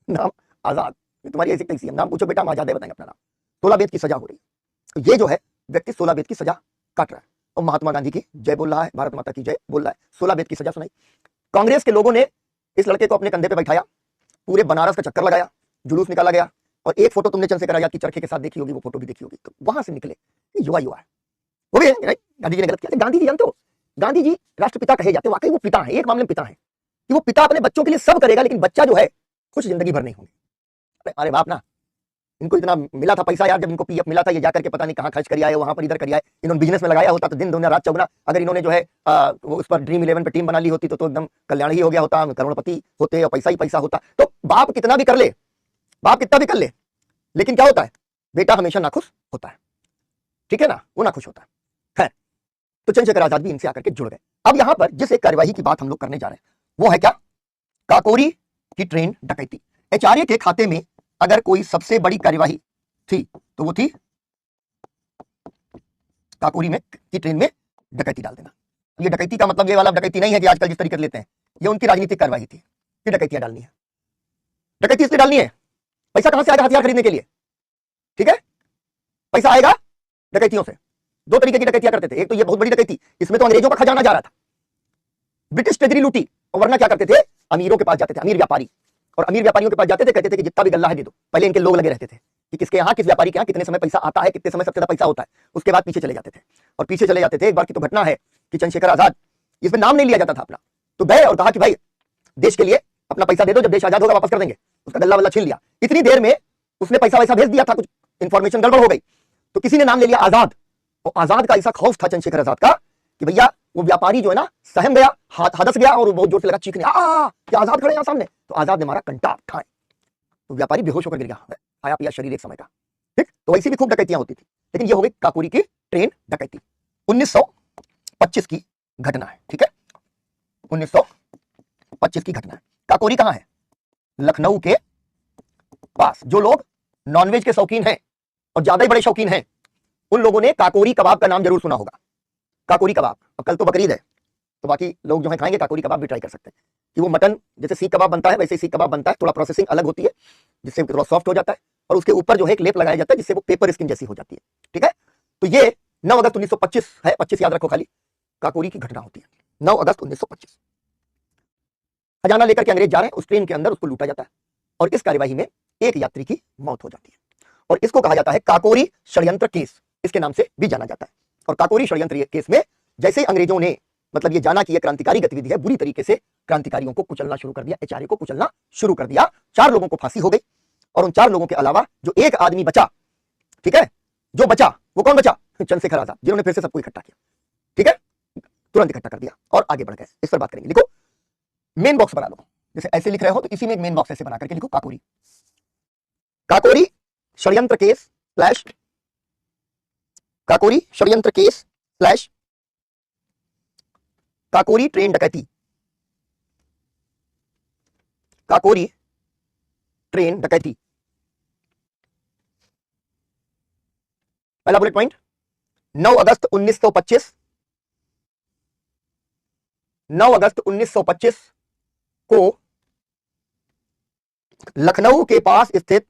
नाम आजाद। तुम्हारी ऐसी कैसी है, नाम पूछो बेटा, हम आजाद है, बताएंगे अपना नाम। 16 बेत की सजा हो रही है, तो ये जो है व्यक्ति 16 बेत की सजा काट रहा है और महात्मा गांधी की जय बोल रहा है, भारत माता की जय बोल रहा है, 16 बेत की सजा सुनाई। कांग्रेस के लोगों ने इस लड़के को अपने कंधे पे बैठाया, पूरे बनारस का चक्कर लगाया, जुलूस निकाला गया, और एक फोटो तुमने चंद्रशेखर आजाद की चरखे के साथ देखी होगी, वो फोटो भी देखी होगी, तो वहां से निकले युवा युवा है, वो भी है, गांधी जी ने गलत किया। गांधी जी जानते हो, गांधी जी राष्ट्रपिता कहे जाते, वाकई वो पिता है, एक मामले में पिता है कि वो पिता अपने बच्चों के लिए सब करेगा, लेकिन बच्चा जो है खुश जिंदगी भर नहीं होंगे। अरे बाप ना, इनको इतना मिला था पैसा यार, जब इनको पीएफ मिला था, ये जाकर के पता नहीं कहां खर्च कर आए, वहां पर इधर कर आए, इन्होंने बिजनेस में लगाया होता तो दिन दुनिया रात चौगुना, अगर इन्होंने जो है वो उस पर ड्रीम 11 पे टीम बना ली होती तो एकदम कल्याण ही हो गया होता, करोड़पति होते और पैसा ही पैसा होता। तो बाप कितना भी कर ले, बाप कितना भी कर ले, लेकिन क्या होता है, बेटा हमेशा नाखुश होता है, ठीक है ना, वो नाखुश होता है। खैर, तो चंद्रशेखर आजाद भी इनसे आकर के जुड़ गए। अब यहां पर जिस एक कार्यवाही की बात हम लोग करने जा रहे हैं वो है क्या? काकोरी की ट्रेन डकैती। एचआरए के खाते में अगर कोई सबसे बड़ी कार्यवाही थी तो वो थी काकोरी में की ट्रेन में डकैती डाल देना। ये डकैती का मतलब ये वाला डकैती नहीं है कि आजकल जिस तरीके से लेते हैं, ये उनकी राजनीतिक कार्यवाही थी कि डकैतियां डालनी है। डकैती इसलिए डालनी है, पैसा कहां से आएगा हथियार खरीदने के लिए, ठीक है, पैसा आएगा डकैतियों से। दो तरीके की डकैतियां करते थे। एक तो ये बहुत बड़ी डकैती, इसमें तो अंग्रेजों का खजाना जा रहा था, ब्रिटिश ट्रेजरी लूटी, और वरना क्या करते थे, अमीरों के पास जाते थे, अमीर व्यापारी, और अमीर व्यापारियों के पास जाते थे, कहते थे कि जितना भी गल्ला है दे दो। पहले इनके लोग लगे रहते थे कि किसके यहाँ, किस व्यापारी के यहाँ कितने समय पैसा आता है, कितने समय सबसे ज्यादा पैसा होता है, उसके बाद पीछे चले जाते थे। और पीछे चले जाते थे, एक बार की तो घटना है कि चंद्रशेखर आजाद, इसमें नाम नहीं लिया जाता था अपना, तो गए और कहा कि भाई देश के लिए अपना पैसा दे दो, जब देश आजाद होगा वापस कर देंगे। उसका गल्ला वल्ला छीन लिया, इतनी देर में उसने पैसा वैसा भेज दिया था, कुछ इंफॉर्मेशन गड़बड़ हो गई, तो किसी ने नाम ले लिया आजाद। और आजाद का ऐसा खौफ था चंद्रशेखर आजाद का कि भैया वो व्यापारी जो है ना सहम गया, हाथ हदस गया और बहुत जोर से लगा चीखने, क्या आजाद खड़े यहाँ सामने, तो आजाद ने मारा कंटा ठाए, तो व्यापारी बेहोश होकर गिर गया, आया पिया शरीर एक समय का। ठीक, तो वैसी भी खूब डकैतियां होती थी, लेकिन ये हो गई काकोरी की ट्रेन डकैती, 1925 की घटना है। ठीक है, 1925 की घटना है। काकोरी कहां है, लखनऊ के पास। जो लोग नॉनवेज के शौकीन हैं और ज्यादा ही बड़े शौकीन हैं, उन लोगों ने काकोरी कबाब का नाम जरूर सुना होगा। काकोरी कबाब, अब कल तो बकरीद है, तो बाकी लोग जो है खाएंगे काकोरी कबाब भी ट्राई कर सकते हैं कि वो मटन जैसे सीख कबाब बनता है वैसे सीख कबाब बनता है, थोड़ा प्रोसेसिंग अलग होती है जिससे थोड़ा सॉफ्ट हो जाता है, और उसके ऊपर जो है एक लेप लगाया जाता है जिससे वो पेपर स्किन जैसी हो जाती है। ठीक है, तो ये 9 अगस्त 1925 है, 25 याद रखो खाली, काकोरी की घटना होती है 9 अगस्त 1925। खजाना लेकर के अंग्रेज जा रहे हैं, उस ट्रेन के अंदर उसको लूटा जाता है, और इस कार्यवाही में एक यात्री की मौत हो जाती है, और इसको कहा जाता है काकोरी षड्यंत्र केस, इसके नाम से भी जाना जाता है। और काकोरी षड्यंत्र केस में जैसे ही अंग्रेजों ने मतलब ये जाना कि यह क्रांतिकारी गतिविधि है, बुरी तरीके से क्रांतिकारियों को कुचलना शुरू कर दिया, एचआरए को कुचलना शुरू कर दिया। 4 लोगों को फांसी हो गई, और उन 4 लोगों के अलावा जो एक आदमी बचा, ठीक है, जो बचा वो कौन बचा, चंद्रशेखर आजाद, जिन्होंने फिर से सबको इकट्ठा किया। ठीक है, तुरंत इकट्ठा कर दिया और आगे बढ़ गए, इस पर बात करेंगे। लिखो, मेन बॉक्स बना लो, जैसे ऐसे लिख रहे हो तो इसी में एक मेन बॉक्स ऐसे बना करके लिखो काकोरी, काकोरी षड्यंत्र केस स्लैश काकोरी षड्यंत्र केस स्लैश काकोरी ट्रेन डकैती, काकोरी ट्रेन डकैती। पहला बुलेट पॉइंट, 9 अगस्त 1925, 9 अगस्त 1925 को लखनऊ के पास स्थित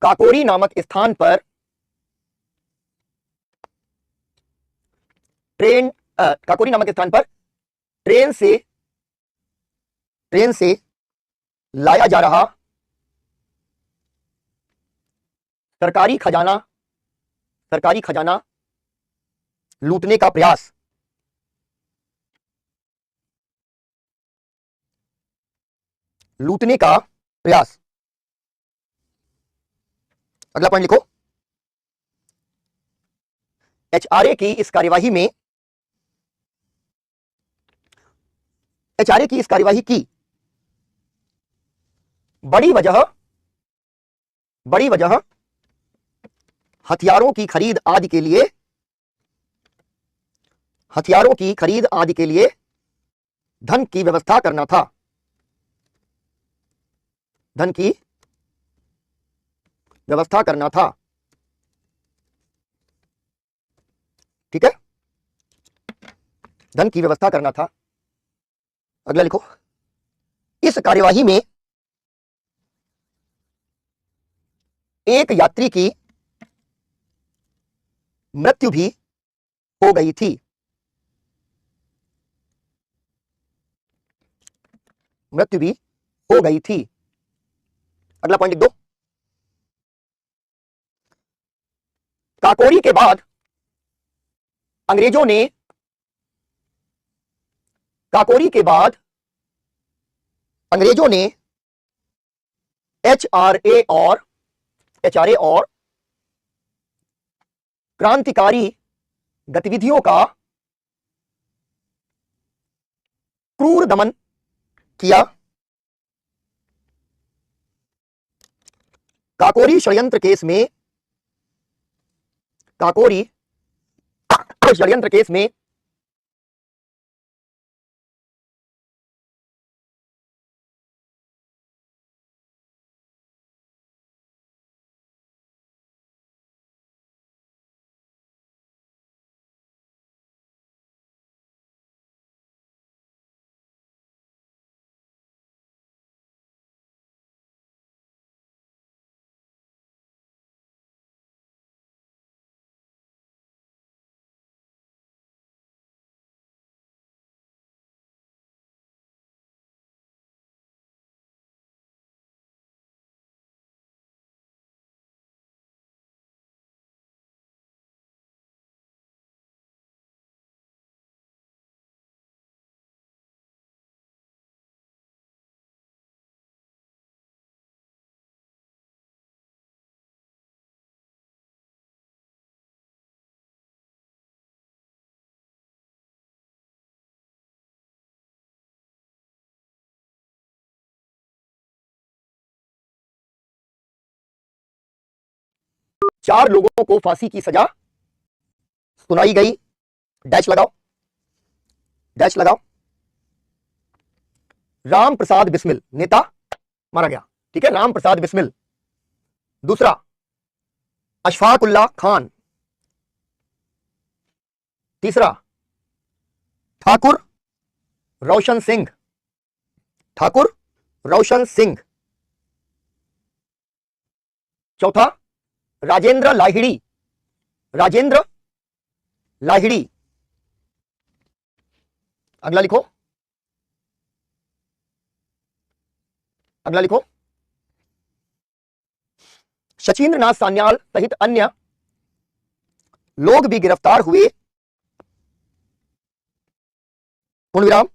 काकोरी नामक स्थान पर ट्रेन काकोरी नामक स्थान पर ट्रेन से लाया जा रहा सरकारी खजाना लूटने का प्रयास अगला पॉइंट लिखो, एचआरए की इस कार्यवाही में बड़ी वजह हथियारों की खरीद आदि के लिए धन की व्यवस्था करना था, ठीक है, धन की व्यवस्था करना था। अगला लिखो, इस कार्यवाही में एक यात्री की मृत्यु भी हो गई थी, अगला पॉइंट लिख दो, काकोरी के बाद अंग्रेजों ने एचआरए और क्रांतिकारी गतिविधियों का क्रूर दमन किया। काकोरी षड्यंत्र केस में 4 लोगों को फांसी की सजा सुनाई गई, डैश लगाओ, डैश लगाओ। राम प्रसाद बिस्मिल नेता मारा गया, ठीक है, राम प्रसाद बिस्मिल। दूसरा अशफाकुल्ला खान। तीसरा ठाकुर रोशन सिंह, ठाकुर रोशन सिंह। चौथा राजेंद्र लाहिड़ी, राजेंद्र लाहिड़ी। अगला लिखो, अगला लिखो। शचीन्द्र नाथ सान्याल सहित अन्य लोग भी गिरफ्तार हुए, पूर्ण विराम।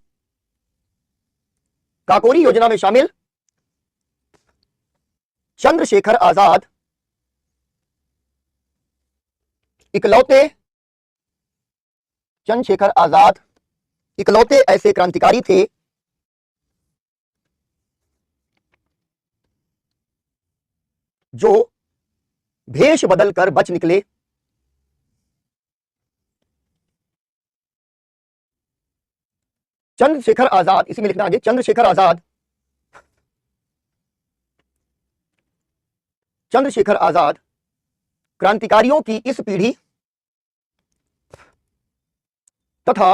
काकोरी योजना में शामिल चंद्रशेखर आजाद इकलौते, चंद्रशेखर आजाद इकलौते ऐसे क्रांतिकारी थे जो भेष बदलकर बच निकले। चंद्रशेखर आजाद, इसी में लिखना आगे, चंद्रशेखर आजाद, चंद्रशेखर आजाद क्रांतिकारियों की इस पीढ़ी तथा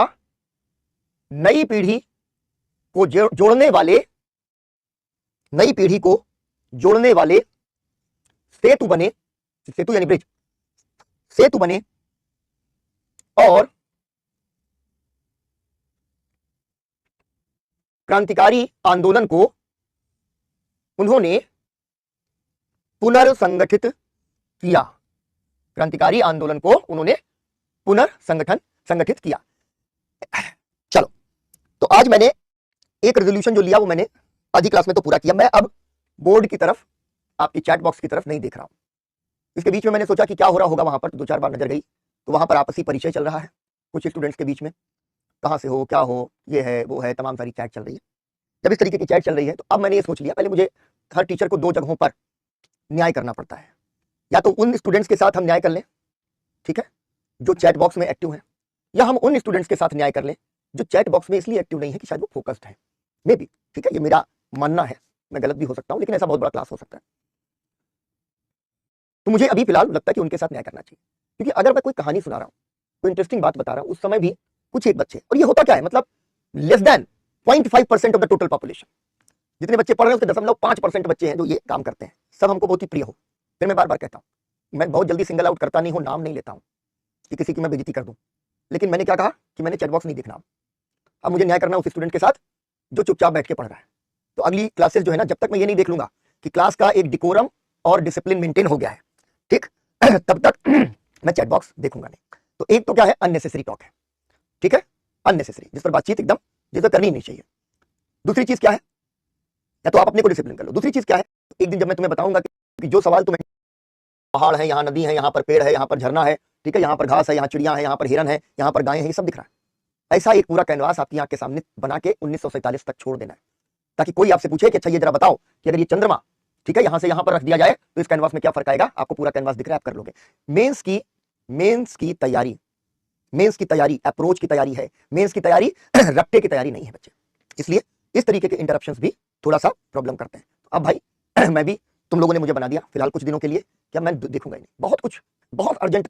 नई पीढ़ी को जोड़ने वाले, नई पीढ़ी को जोड़ने वाले सेतु बने, सेतु यानी ब्रिज, सेतु बने और क्रांतिकारी आंदोलन को उन्होंने पुनर्संगठित किया, क्रांतिकारी आंदोलन को उन्होंने संगठित किया। चलो, तो आज मैंने एक रेजोल्यूशन जो लिया वो मैंने आधी क्लास में तो पूरा किया। मैं अब बोर्ड की तरफ, आपकी चैट बॉक्स की तरफ नहीं देख रहा हूं। इसके बीच में मैंने सोचा कि क्या हो रहा होगा वहां पर, तो 2-4 बार नजर गई, तो वहां पर आपसी परिचय चल रहा है कुछ स्टूडेंट्स के बीच में, कहां से हो, क्या हो, ये है वो है, तमाम सारी चैट चल रही है। जब इस तरीके की चैट चल रही है तो अब मैंने ये सोच लिया, पहले मुझे हर टीचर को 2 जगहों पर न्याय करना पड़ता है। या तो उन स्टूडेंट्स के साथ हम न्याय कर लें, ठीक है, जो चैट बॉक्स में एक्टिव हैं, या हम उन स्टूडेंट्स के साथ न्याय कर लें जो चैट बॉक्स में इसलिए एक्टिव नहीं है कि शायद वो फोकस्ड है, मे बी, ठीक है, ये मेरा मानना है, मैं गलत भी हो सकता हूं, लेकिन ऐसा बहुत बड़ा क्लास हो सकता है। तो मुझे अभी फिलहाल लगता है कि उनके साथ न्याय करना चाहिए, क्योंकि अगर मैं कोई कहानी सुना रहा हूं, कोई इंटरेस्टिंग बात बता रहा हूं, उस समय भी कुछ एक बच्चे, और ये होता क्या है, मतलब less than 0.5% of the total population, जितने बच्चे पढ़ रहे हैं उसके 0.5% बच्चे हैं जो ये काम करते हैं। सब हमको बहुत ही प्रिय हो। फिर मैं बार बार कहता हूं, मैं बहुत जल्दी सिंगल आउट करता नहीं हूं, नाम नहीं लेता हूं कि किसी की मैं बेइज्जती कर दूं, लेकिन मैंने क्या कहा कि मैंने चैट बॉक्स नहीं देखना। अब मुझे न्याय करना उस स्टूडेंट के साथ जो चुपचाप बैठ के पढ़ रहा है। तो अगली क्लासेस जो है ना, जब तक मैं ये नहीं देख लूंगा कि क्लास का एक डिकोरम और डिसिप्लिन मेंटेन हो गया है, ठीक, तब तक मैं चैट बॉक्स देखूंगा नहीं। तो एक तो क्या है, अननेसेसरी टॉक है, ठीक है, अननेसेसरी, जिस पर बातचीत एकदम जिस पर करनी नहीं चाहिए। दूसरी चीज क्या है, या तो आप अपने को डिसिप्लिन कर लो। दूसरी चीज क्या है, एक दिन जब मैं तुम्हें बताऊंगा कि जो सवाल तुम्हें, पहाड़ है, यहाँ नदी है, यहाँ पर पेड़ है, यहाँ पर झरना है, ठीक है, यहाँ पर घास है, यहाँ चिड़िया है, यहाँ पर हिरन है, यहाँ पर गायें हैं, ये सब दिख रहा है। ऐसा एक पूरा कैनवास आपकी आंख के सामने बना के 1947 तक छोड़ देना है, ताकि कोई आपसे पूछे कि अच्छा ये जरा बताओ कि अगर ये चंद्रमा, ठीक है, यहां से यहां पर रख दिया जाए तो इस कैनवास में क्या फर्क आएगा। आपको पूरा कैनवास दिख रहा है, आप कर लोगे। मेंस की तैयारी, मेंस की तैयारी अप्रोच की तैयारी है, मेंस की तैयारी रट्टे की तैयारी नहीं है बच्चे। इसलिए इस तरीके के इंटरप्शंस भी थोड़ा सा प्रॉब्लम करते हैं। अब भाई मैं भी, तुम लोगों ने मुझे बना दिया फिलहाल कुछ दिनों के लिए, क्या मैं देखूंगा ही नहीं, बहुत कुछ, बहुत अर्जेंट